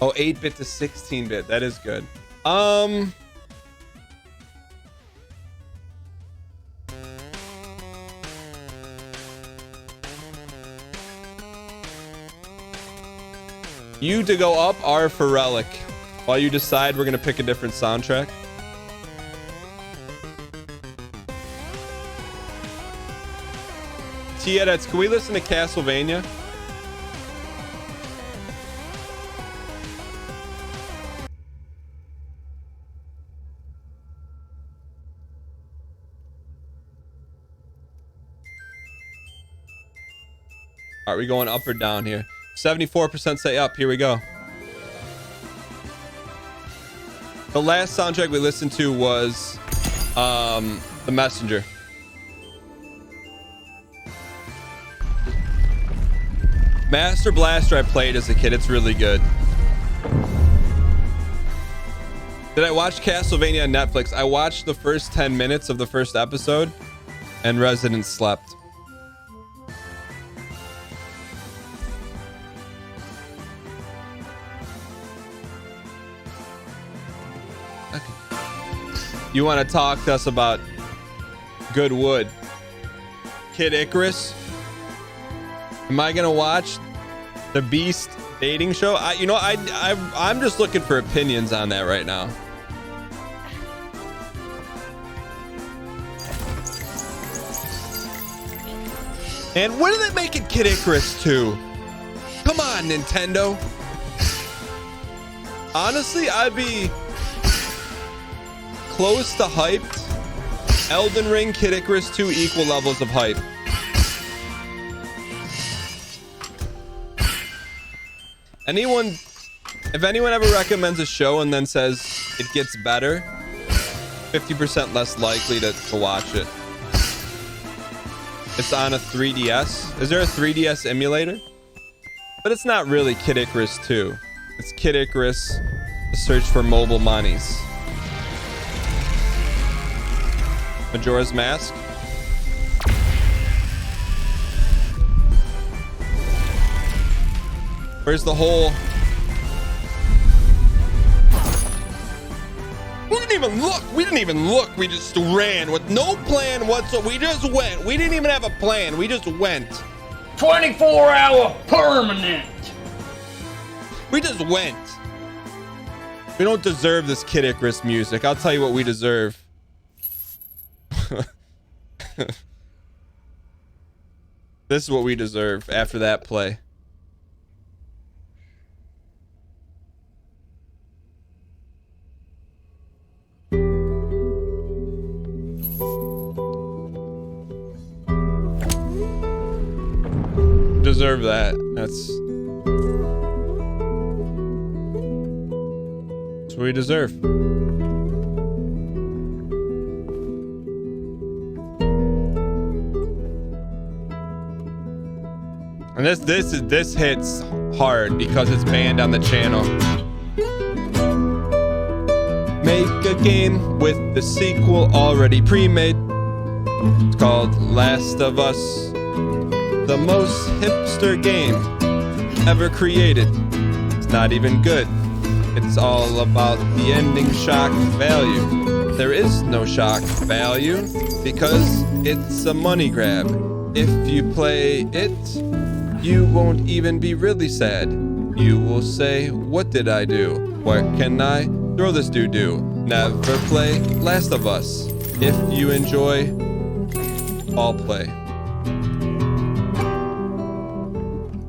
Oh, 8-bit to 16-bit. That is good. U to go up, R for Relic. While you decide, we're gonna pick a different soundtrack. T-edits, can we listen to Castlevania? Are we going up or down here? 74% say up. Here we go. The last soundtrack we listened to was The Messenger. Master Blaster I played as a kid. It's really good. Did I watch Castlevania on Netflix? I watched the first 10 minutes of the first episode and Resident slept. You want to talk to us about good wood? Kid Icarus? Am I gonna watch the Beast dating show? I'm just looking for opinions on that right now. And when are they making Kid Icarus 2? Come on, Nintendo. Honestly, I'd be close to hyped. Elden Ring, Kid Icarus 2 equal levels of hype. If anyone ever recommends a show and then says it gets better, 50% less likely to watch it. It's on a 3DS. Is there a 3DS emulator? But it's not really Kid Icarus 2. It's Kid Icarus, the search for mobile monies. Majora's Mask. Where's the whole... We didn't even look. We didn't even look. We just ran with no plan whatsoever. We just went. We didn't even have a plan. We just went. 24-hour permanent. We just went. We don't deserve this Kid Icarus music. I'll tell you what we deserve. This is what we deserve after that play. Deserve that. That's what we deserve. And this hits hard because it's banned on the channel. Make a game with the sequel already pre-made. It's called Last of Us. The most hipster game ever created. It's not even good. It's all about the ending shock value. There is no shock value because it's a money grab. If you play it, you won't even be really sad. You will say, what did I do? What can I throw this doo-doo? Never play Last of Us. If you enjoy, I'll play.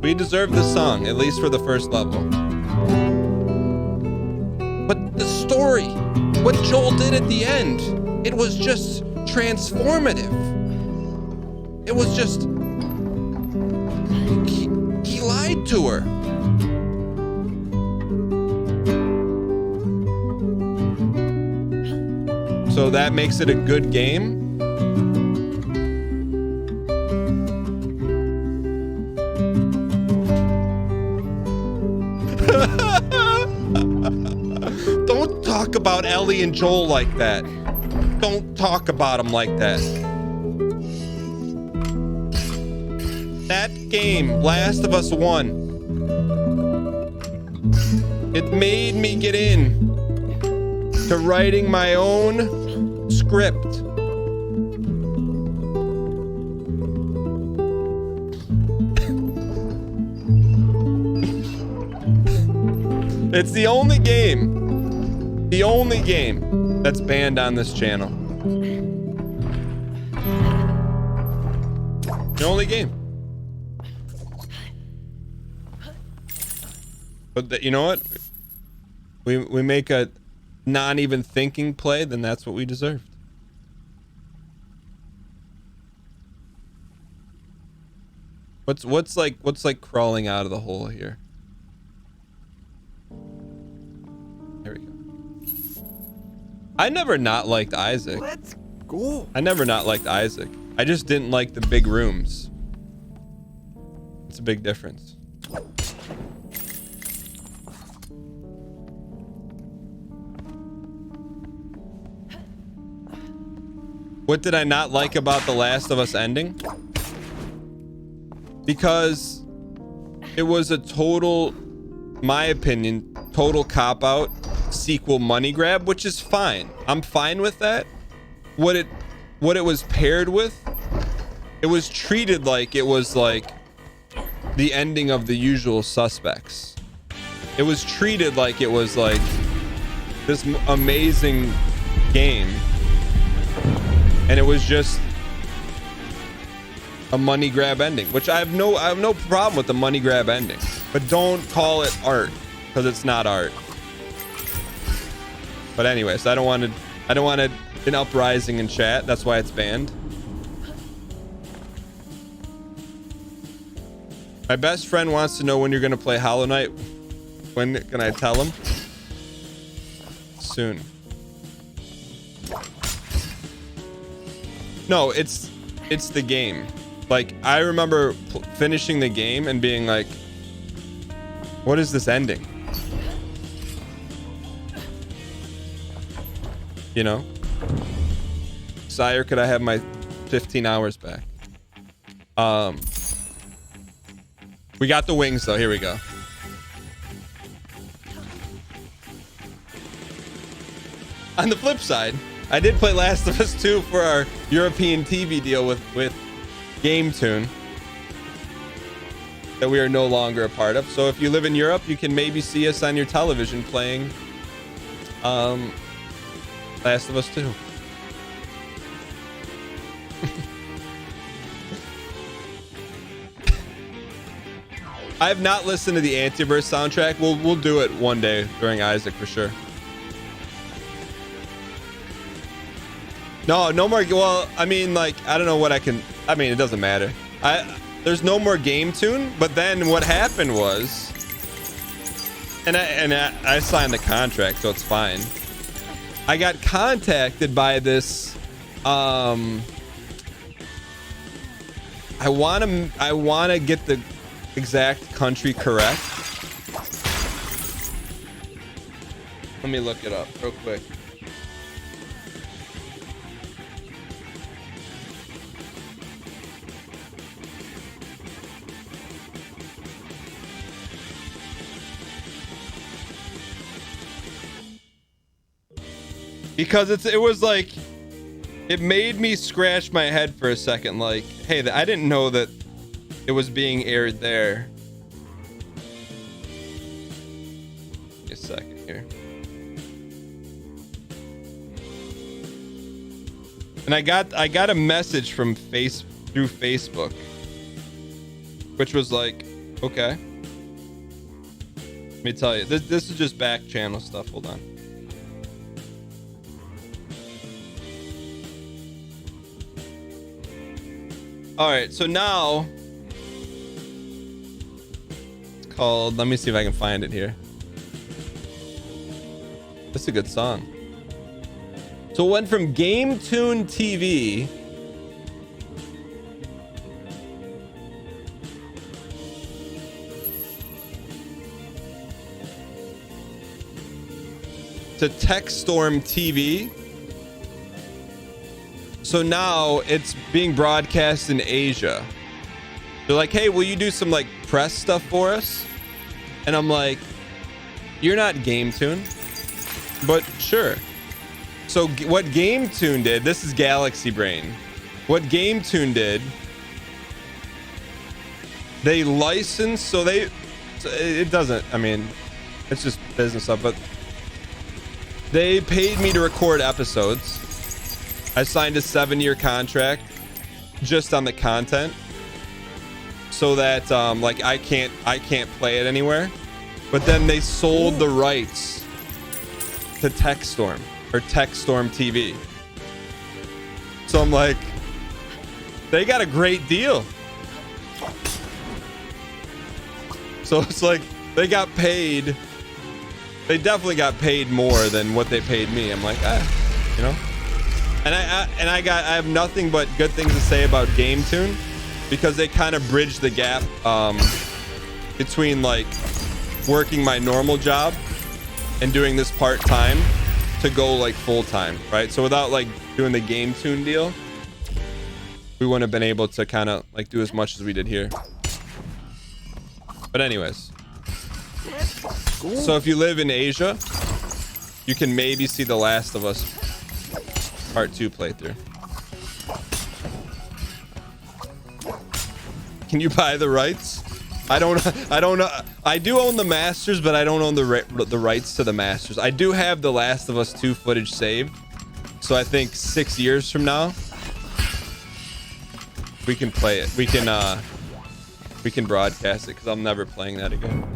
We deserve this song, at least for the first level. But the story, what Joel did at the end, it was just transformative. It was just... He lied to her. So that makes it a good game? Don't talk about Ellie and Joel like that. Don't talk about them like that. That game, Last of Us 1, it made me get in to writing my own script. It's the only game that's banned on this channel. The only game. But you know what? We make a not even thinking play, then that's what we deserved. What's like crawling out of the hole here? There we go. I never not liked Isaac. Let's go. I never not liked Isaac. I just didn't like the big rooms. It's a big difference. What did I not like about The Last of Us ending? Because it was a total, my opinion, total cop-out sequel money grab, which is fine. I'm fine with that. What it was paired with, it was treated like it was like the ending of The Usual Suspects. It was treated like it was like this amazing game, and it was just a money grab ending, which I have no problem with the money grab ending, but don't call it art, because it's not art. But anyways, I don't want an uprising in chat. That's why it's banned. My best friend wants to know when you're gonna play Hollow Knight. When can I tell him? Soon. No, it's the game. Like, I remember finishing the game and being like, what is this ending? You know? Sire, could I have my 15 hours back? We got the wings though. Here we go. On the flip side, I did play Last of Us 2 for our European TV deal with GameToon that we are no longer a part of. So if you live in Europe, you can maybe see us on your television playing Last of Us 2. I have not listened to the Antiverse soundtrack. We'll do it one day during Isaac for sure. No more. Well, I mean, like, I don't know what I can. I mean, it doesn't matter. There's no more game tune. But then what happened was, and I signed the contract, so it's fine. I got contacted by this. I wanna get the exact country correct. Let me look it up real quick. Because it was like, it made me scratch my head for a second. Like, hey, I didn't know that it was being aired there. Give me a second here. And I got a message from through Facebook, which was like, okay. Let me tell you, this is just back channel stuff. Hold on. All right, so now it's called, let me see if I can find it here. This is a good song. So it went from Game Tune TV to TechStorm TV. So now it's being broadcast in Asia. They're like, hey, will you do some like press stuff for us? And I'm like, you're not GameTune, but sure. So what GameTune did, this is Galaxy Brain. What GameTune did, they licensed, so it doesn't, I mean, it's just business stuff, but they paid me to record episodes. I signed a 7-year contract just on the content, so that like I can't play it anywhere. But then they sold the rights to TechStorm or TechStorm TV. So I'm like, they got a great deal. So it's like they got paid. They definitely got paid more than what they paid me. I'm like, you know. And I have nothing but good things to say about GameTune, because they kind of bridge the gap between like working my normal job and doing this part-time to go like full-time, right? So without like doing the GameTune deal, we wouldn't have been able to kind of like do as much as we did here. But anyways, so if you live in Asia, you can maybe see The Last of Us Part 2 playthrough. Can you buy the rights? I don't know. I do own the Masters, but I don't own the rights to the Masters. I do have The Last of Us 2 footage saved. So I think 6 years from now, we can play it. We can broadcast it, because I'm never playing that again.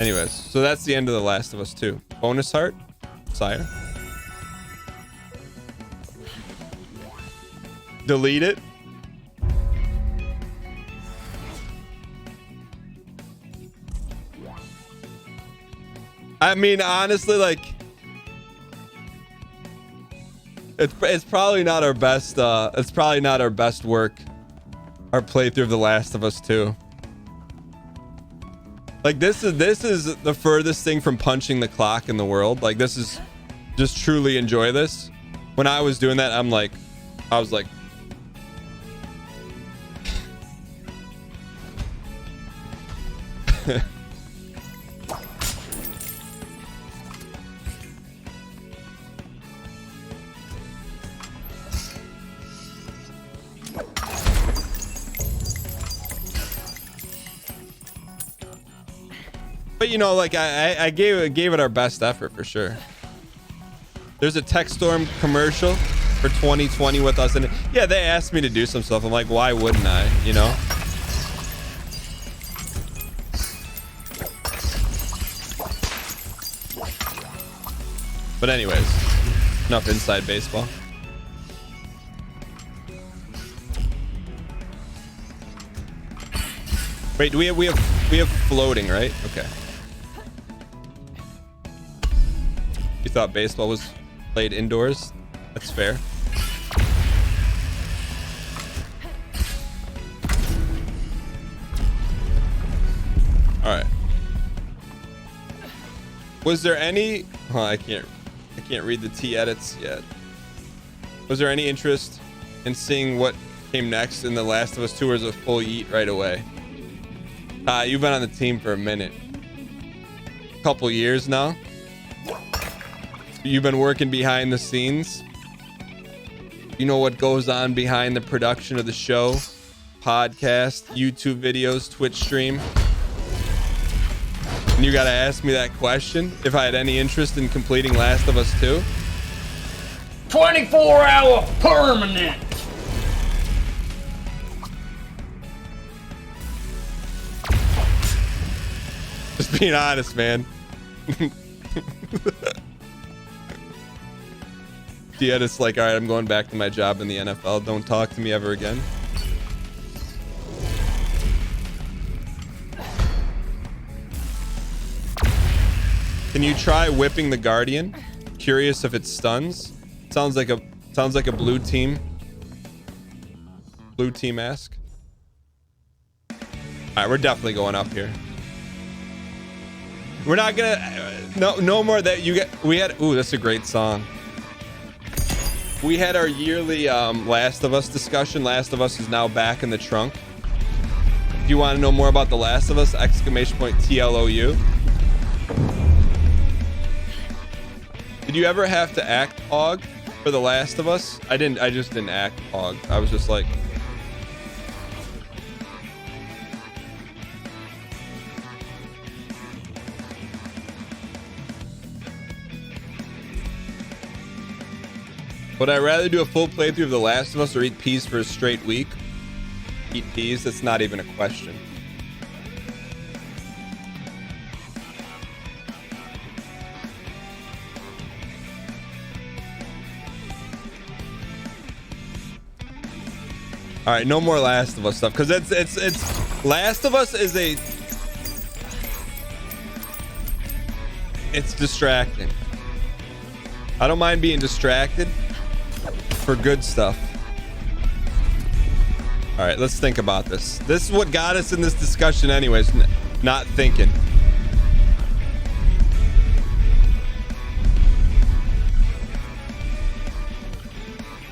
Anyways, so that's the end of The Last of Us 2. Bonus heart, Sire. Delete it. I mean, honestly, like, It's probably not our best. It's probably not our best work. Our playthrough of The Last of Us 2. Like this is the furthest thing from punching the clock in the world. Like this is just truly enjoy this. When I was doing that, I was like. But you know, like I gave it our best effort for sure. There's a TechStorm commercial for 2020 with us, and yeah, they asked me to do some stuff. I'm like, why wouldn't I? You know. But anyways, enough inside baseball. Wait, do we have floating, right? Okay. You thought baseball was played indoors? That's fair. All right. Was there any? Oh, I can't read the T edits yet. Was there any interest in seeing what came next in The Last of Us 2, or is it a full yeet right away? You've been on the team for a minute. A couple years now. You've been working behind the scenes. You know what goes on behind the production of the show, podcast, YouTube videos, Twitch stream. And you gotta ask me that question, if I had any interest in completing Last of Us 2. 24-hour permanent. Just being honest, man. Yeah, it's like, all right, I'm going back to my job in the NFL. Don't talk to me ever again. Can you try whipping the Guardian? Curious if it stuns. Sounds like a blue team. Blue team-esque. All right, we're definitely going up here. We're not gonna no more that you get. We had, ooh, that's a great song. We had our yearly Last of Us discussion. Last of Us is now back in the trunk. If you want to know more about The Last of Us, !TLOU. Did you ever have to act Hog for The Last of Us? I just didn't act Hog. I was just like, would I rather do a full playthrough of The Last of Us or eat peas for a straight week? Eat peas? That's not even a question. All right, no more Last of Us stuff, because it's Last of Us is it's distracting. I don't mind being distracted for good stuff. All right, let's think about this. This is what got us in this discussion anyways, not thinking.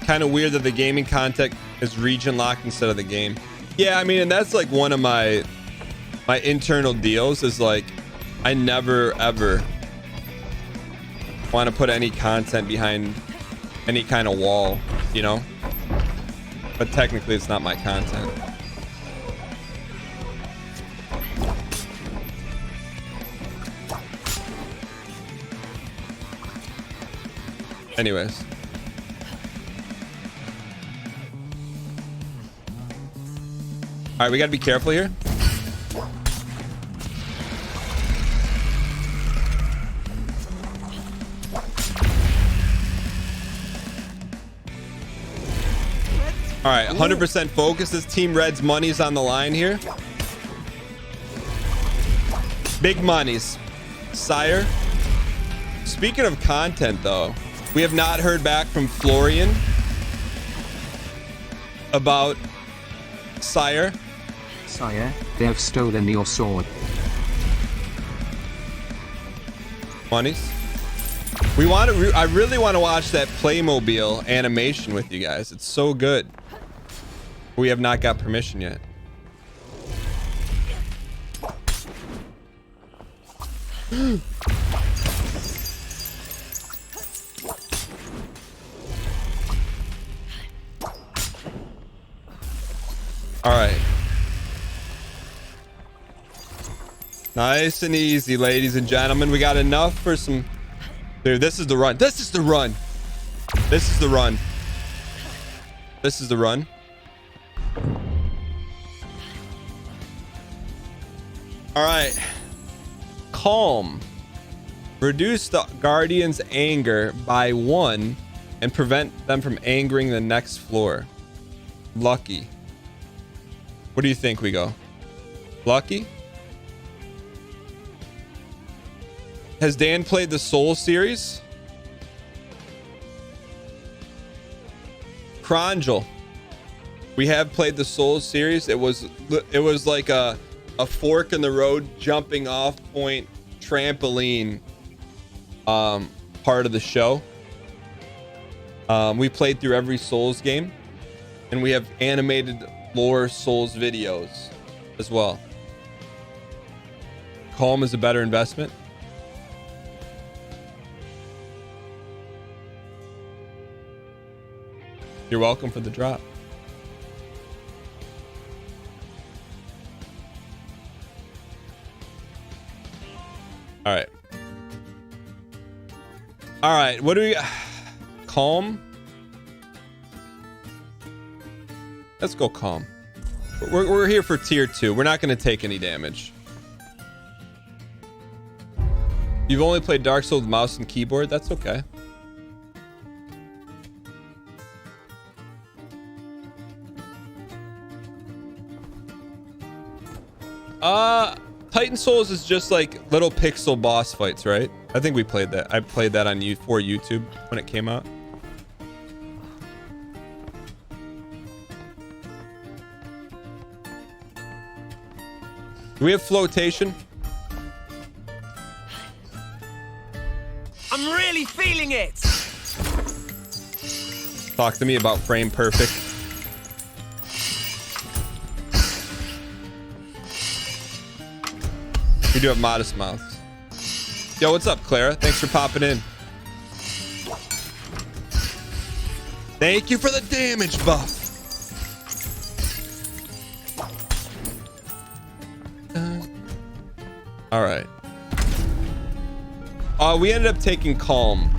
Kind of weird that the gaming content is region locked instead of the game. Yeah, I mean, and that's like one of my internal deals is like, I never ever want to put any content behind any kind of wall, you know, but technically it's not my content. Anyways, all right, we gotta be careful here. All right, 100% focus. This Team Red's money's on the line here. Big monies. Sire. Speaking of content, though, We have not heard back from Florian about Sire. Sire, they have stolen your sword. Monies. We want to. I really want to watch that Playmobil animation with you guys. It's so good. We have not got permission yet. All right. Nice and easy, ladies and gentlemen. We got enough for some... Dude, this is the run. This is the run. This is the run. This is the run. All right. Calm. Reduce the Guardian's anger by 1 and prevent them from angering the next floor. Lucky. What do you think we go? Lucky? Has Dan played the Soul series? Cronjel. We have played the Soul series. It was like a fork in the road, jumping off point trampoline part of the show. We played through every Souls game, and we have animated lore Souls videos as well. Calm is a better investment. You're welcome for the drop. All right. All right. What do we... Calm. Let's go calm. We're here for tier 2. We're not going to take any damage. You've only played Dark Souls with mouse and keyboard. That's okay. Titan Souls is just like little pixel boss fights, right? I think we played that. I played that on for YouTube when it came out. Do we have flotation? I'm really feeling it. Talk to me about frame perfect. We do have modest mouths. Yo, what's up, Clara? Thanks for popping in. Thank you for the damage buff. All right. We ended up taking calm.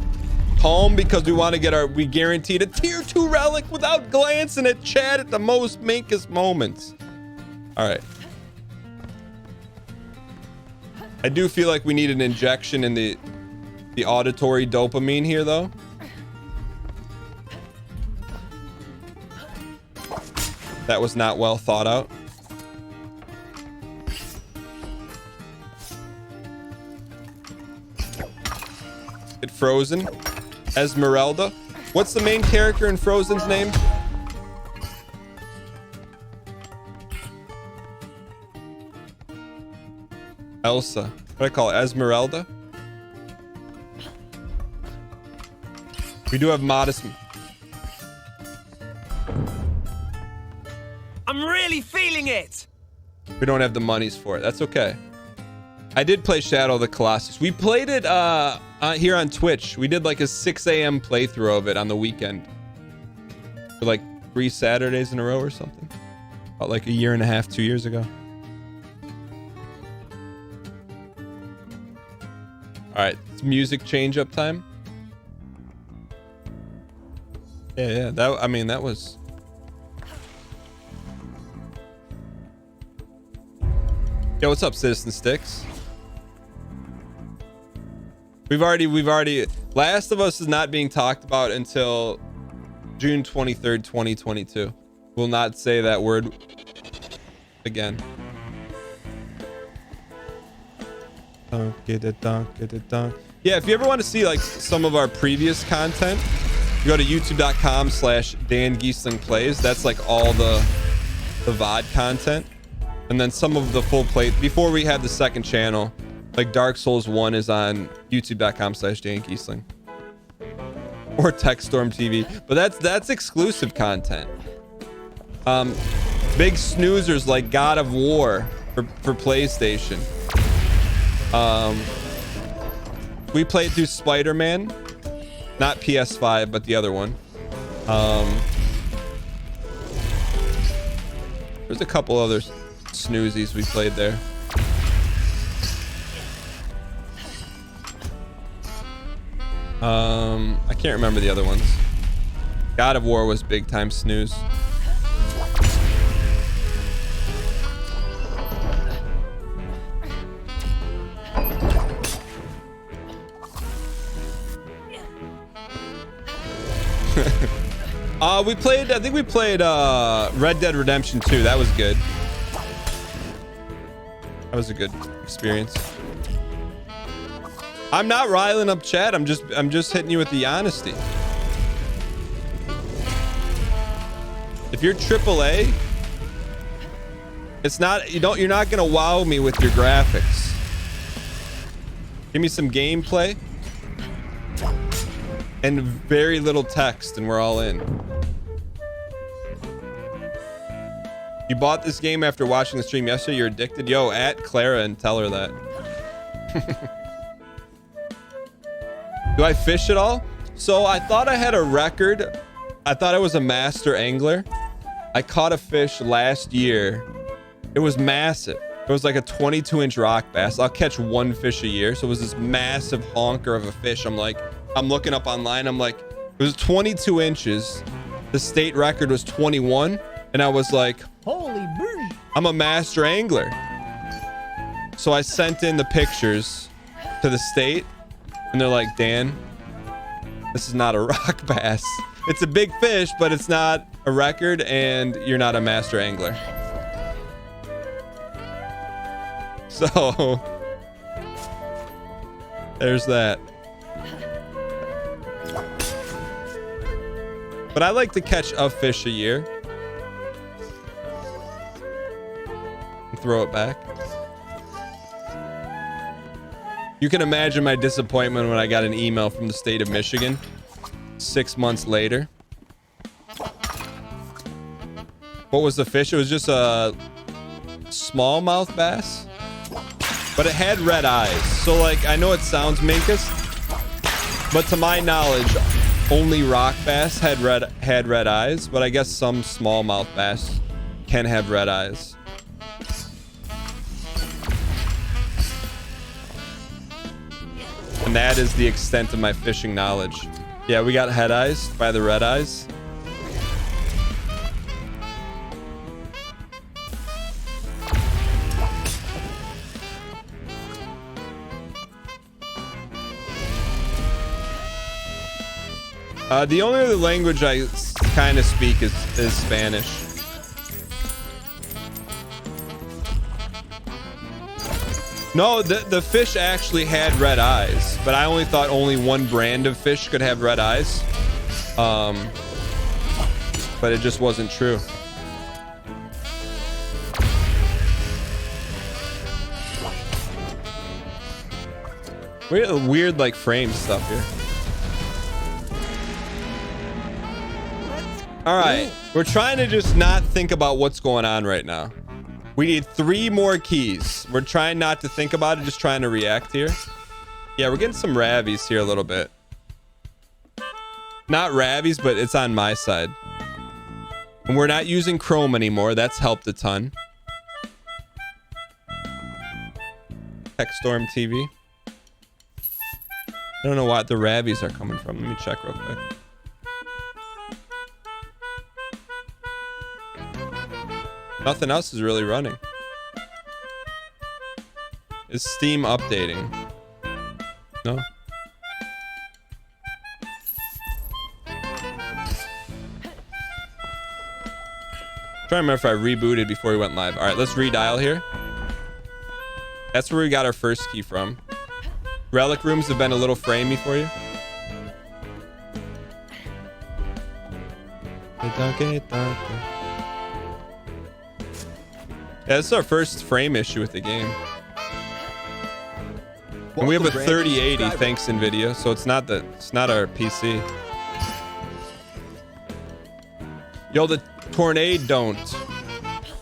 Calm because we want to get we guaranteed a tier 2 relic without glancing at chat at the most minkest moments. All right. I do feel like we need an injection in the auditory dopamine here, though. That was not well thought out. It Frozen. Esmeralda. What's the main character in Frozen's name? Elsa. What do I call it? Esmeralda? We do have modest... I'm really feeling it. We don't have the monies for it. That's okay. I did play Shadow of the Colossus. We played it here on Twitch. We did like a 6 a.m. playthrough of it on the weekend. For like 3 Saturdays in a row or something. About like a year and a half, 2 years ago. All right, it's music change up time. Yeah, that, I mean, that was... Yo, what's up, Citizen Sticks? We've already... Last of Us is not being talked about until June 23rd, 2022. We'll not say that word again. Dunk, get it, dunk, get it, dunk. Yeah, if you ever want to see like some of our previous content, you go to youtube.com/DanGheesling Plays. That's like all the VOD content. And then some of the full play before we had the second channel, like Dark Souls 1 is on youtube.com/DanGheesling. Or TechStorm TV. But that's exclusive content. Big snoozers like God of War for PlayStation. We played through Spider-Man, not PS5, but the other one. There's a couple other snoozies we played there. I can't remember the other ones. God of War was big time snooze. I think we played Red Dead Redemption 2. That was good. That was a good experience. I'm not riling up chat. I'm just hitting you with the honesty. If you're AAA, it's not you're not gonna wow me with your graphics. Give me some gameplay and very little text and we're all in. You bought this game after watching the stream yesterday. You're addicted. Yo, at Clara and tell her that. Do I fish at all? So I thought I had a record. I thought I was a master angler. I caught a fish last year. It was massive. It was like a 22-inch rock bass. I'll catch one fish a year. So it was this massive honker of a fish. I'm looking up online. I'm like, it was 22 inches. The state record was 21. And I was like, holy boo, I'm a master angler. So I sent in the pictures to the state and they're like, Dan, this is not a rock bass. It's a big fish, but it's not a record and you're not a master angler. So there's that. But I like to catch a fish a year. And throw it back. You can imagine my disappointment when I got an email from the state of Michigan 6 months later. What was the fish? It was just a smallmouth bass, but it had red eyes. So like, I know it sounds minkus, but to my knowledge, only rock bass had red eyes, but I guess some smallmouth bass can have red eyes. And that is the extent of my fishing knowledge. Yeah, we got head eyes by the red eyes. The only other language I kind of speak is Spanish. No, the fish actually had red eyes, but I only thought only one brand of fish could have red eyes. But it just wasn't true. Weird like frame stuff here. All right, we're trying to just not think about what's going on right now. We need 3 more keys. We're trying not to think about it, just trying to react here. Yeah, we're getting some ravies here a little bit. Not ravies, but it's on my side. And we're not using Chrome anymore. That's helped a ton. TechStorm TV. I don't know what the ravies are coming from. Let me check real quick. Nothing else is really running. Is Steam updating? No. Trying to remember if I rebooted before we went live. All right, let's redial here. That's where we got our first key from. Relic rooms have been a little framey for you. Yeah, this is our first frame issue with the game. And we have a 3080 thanks NVIDIA, so it's not our PC. Yo, the tornado don't.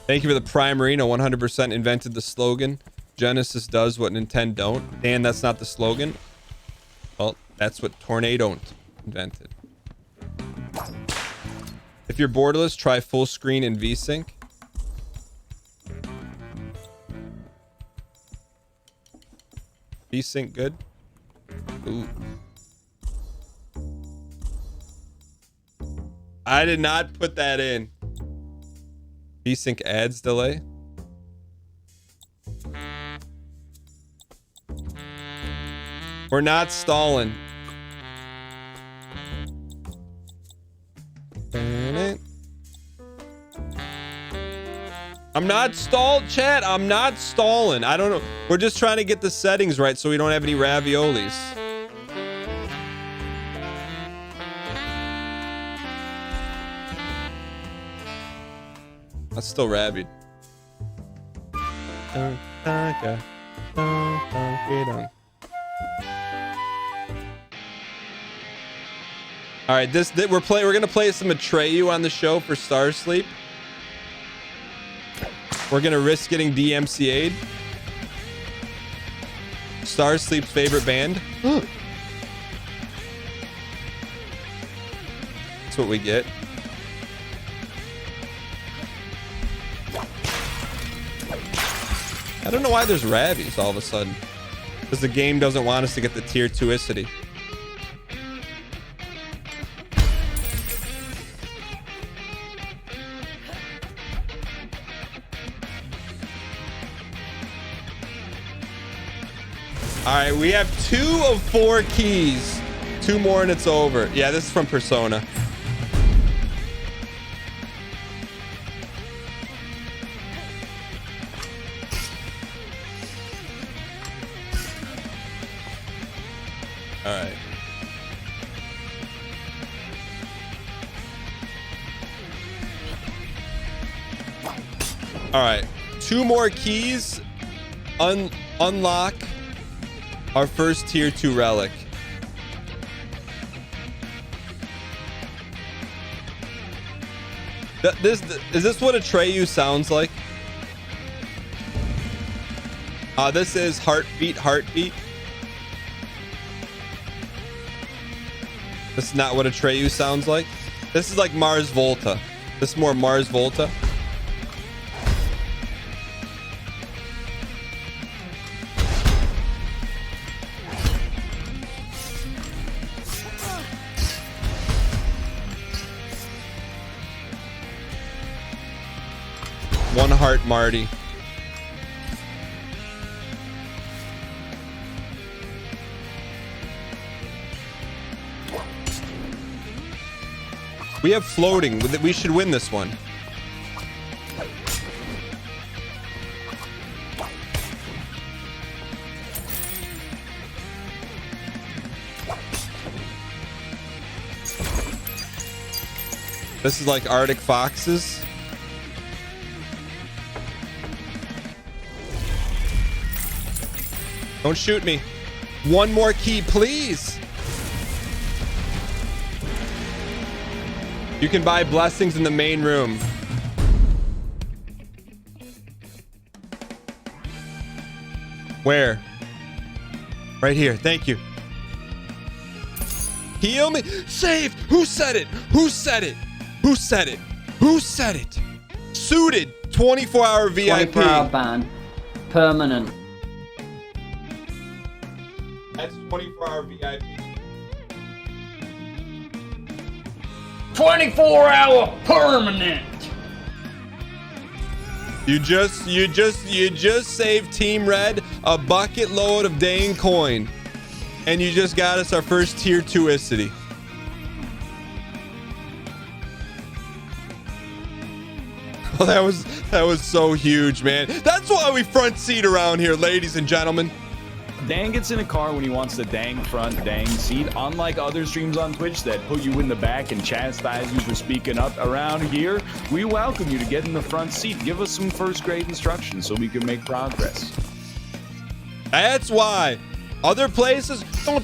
Thank you for the Primarino. 100% invented the slogan. Genesis does what Nintendo don't. Dan, that's not the slogan. Well, that's what Tornado invented. If you're borderless, try full screen and VSync. VSync good? Ooh. I did not put that in. VSync adds delay. We're not stalling. I'm not stalled, chat. I'm not stalling. I don't know. We're just trying to get the settings right so we don't have any raviolis. That's still rabid. All right, we're gonna play some Atreyu on the show for Star Sleep. We're gonna risk getting DMCA'd. Star Sleep's favorite band. That's what we get. I don't know why there's Ravies all of a sudden. Because the game doesn't want us to get the tier 2-icity. All right, we have 2 of 4 keys. 2 more and it's over. Yeah, this is from Persona. All right. All right. 2 more keys. Unlock our first tier 2 relic. Is this what Atreyu sounds like? This is heartbeat. This is not what Atreyu sounds like. This is like Mars Volta. This is more Mars Volta. One heart, Marty. We have floating. We should win this one. This is like Arctic Foxes. Don't shoot me. One more key, please. You can buy blessings in the main room. Where? Right here. Thank you. Heal me. Save. Who said it? Who said it? Who said it? Who said it? Suited. 24-hour VIP. 24-hour ban. Permanent. That's 24-hour VIP. 24-hour permanent. You just saved Team Red a bucket load of dang coin. And you just got us our first tier 2-icity. Oh, that was so huge, man. That's why we front seat around here, ladies and gentlemen. Dan gets in a car when he wants the dang front, dang seat. Unlike other streams on Twitch that put you in the back and chastise you for speaking up, around here, we welcome you to get in the front seat. Give us some first grade instructions so we can make progress. That's why other places don't.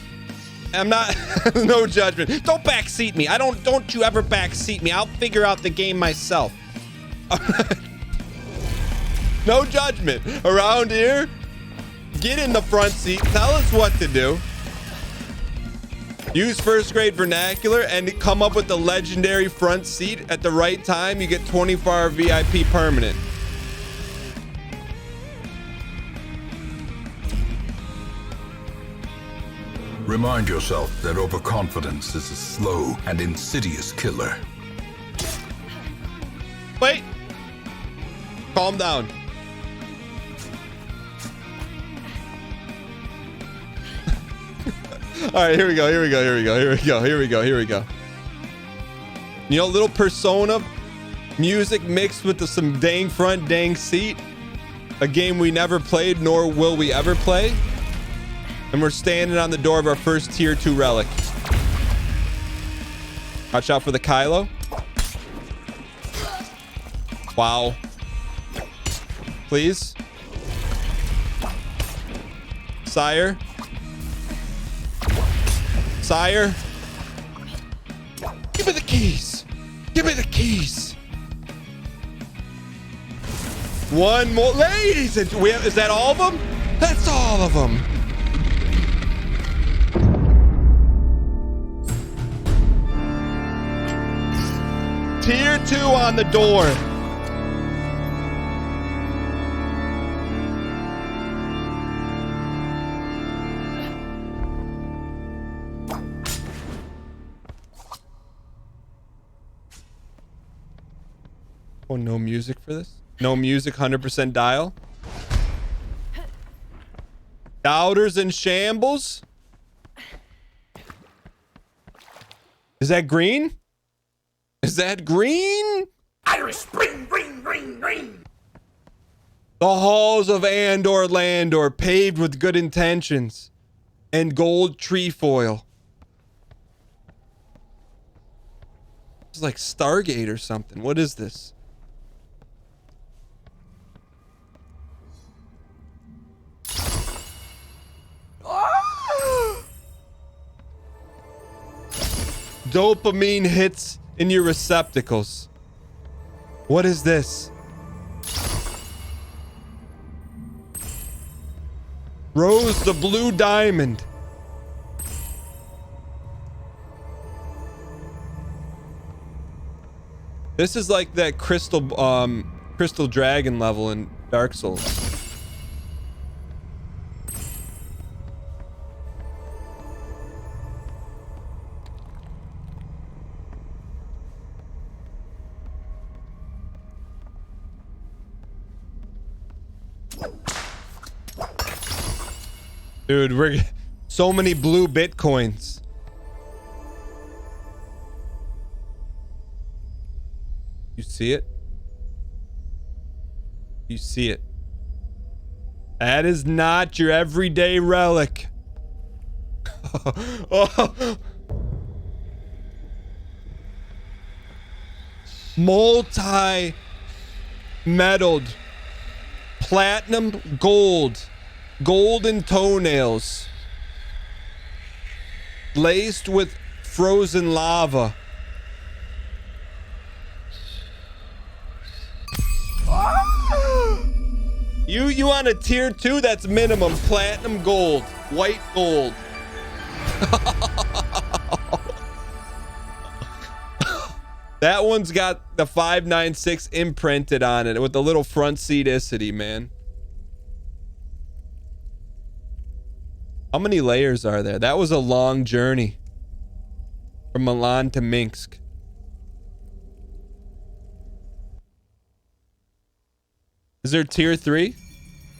I'm not. No judgment. Don't backseat me. Don't you ever backseat me. I'll figure out the game myself. No judgment. Around here, get in the front seat. Tell us what to do. Use first grade vernacular and come up with the legendary front seat at the right time. You get 24-hour VIP permanent. Remind yourself that overconfidence is a slow and insidious killer. Wait. Calm down. All right, here we go. You know, little Persona music mixed with some dang front, dang seat. A game we never played, nor will we ever play. And we're standing on the door of our first tier 2 relic. Watch out for the Kylo. Wow. Please. Sire. Give me the keys. One more. Ladies and is that all of them? That's all of them. Tier 2 on the door. Oh, no music for this? No music, 100% dial? Doubters in shambles? Is that green? Irish Spring, green. The halls of Andor Landor, paved with good intentions and gold trefoil. It's like Stargate or something. What is this? Dopamine hits in your receptacles. What is this? Rose the blue diamond. This is like that crystal dragon level in Dark Souls. Dude, we're so many blue bitcoins. You see it? You see it. That is not your everyday relic. Oh. Multi-metalled platinum gold. Golden toenails. Laced with frozen lava. You on a tier 2? That's minimum. Platinum gold. White gold. That one's got the 596 imprinted on it with the little front seaticity, man. How many layers are there? That was a long journey from Milan to Minsk. Is there tier 3?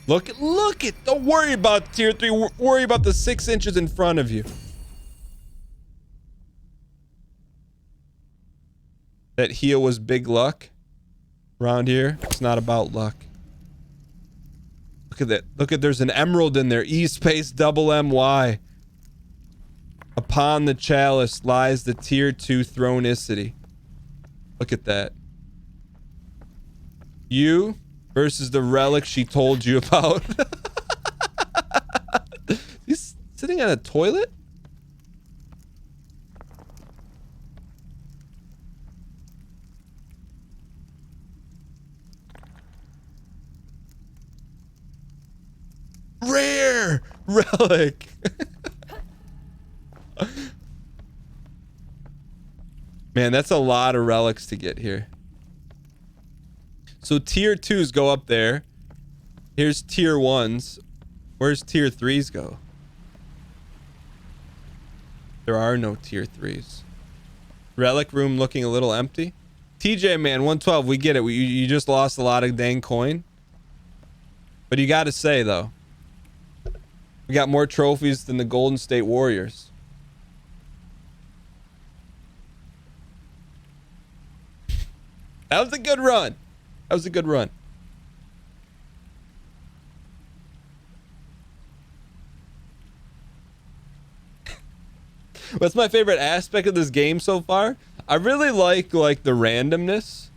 Look it. Don't worry about tier 3. Worry about the 6 inches in front of you. That heel was big luck. Around here, it's not about luck. Look at that. Look at, there's an emerald in there. E space double MY. Upon the chalice lies the tier 2 thronicity. Look at that. You versus the relic she told you about. He's sitting on a toilet? Rare relic. Man, that's a lot of relics to get here. So tier 2s go up there. Here's tier 1s. Where's tier 3s go? There are no tier 3s. Relic room looking a little empty. TJ man, 112, we get it. You just lost a lot of dang coin. But you gotta say though, we got more trophies than the Golden State Warriors. That was a good run. That was a good run. What's my favorite aspect of this game so far? I really like the randomness,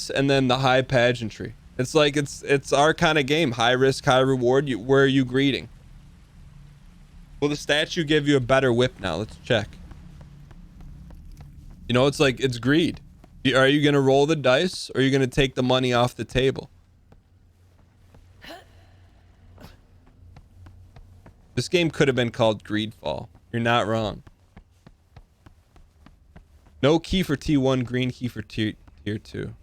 and then the high pageantry. It's like it's our kind of game. High risk, high reward. Where are you greeting? Will the statue give you a better whip now? Let's check. You know, it's like, it's greed. Are you going to roll the dice or are you going to take the money off the table? This game could have been called Greedfall. You're not wrong. No key for T1, green key for tier 2.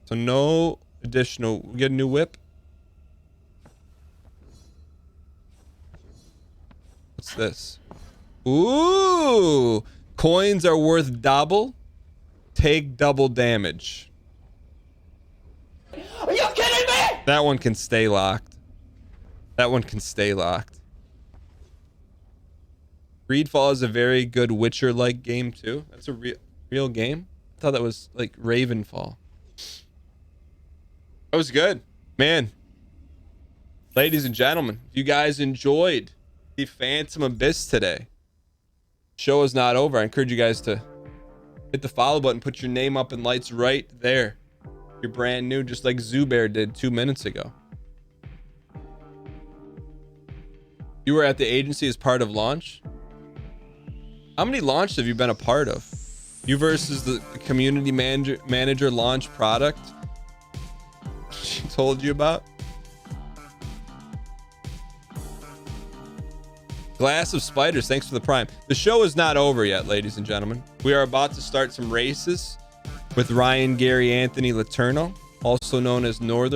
So no additional. We get a new whip. What's this? Ooh! Coins are worth double. Take double damage. Are you kidding me? That one can stay locked. That one can stay locked. Greedfall is a very good Witcher-like game too. That's a real game. I thought that was like Ravenfall. That was good, man. Ladies and gentlemen, if you guys enjoyed the Phantom Abyss today, show is not over. I encourage you guys to hit the follow button, put your name up in lights right there. You're brand new, just like Zubair did 2 minutes ago. You were at the agency as part of launch. How many launches have you been a part of? You versus the community manager launch product she told you about. Glass of Spiders, thanks for the prime. The show is not over yet, ladies and gentlemen. We are about to start some races with Ryan, Gary, Anthony Letourneau, also known as Northern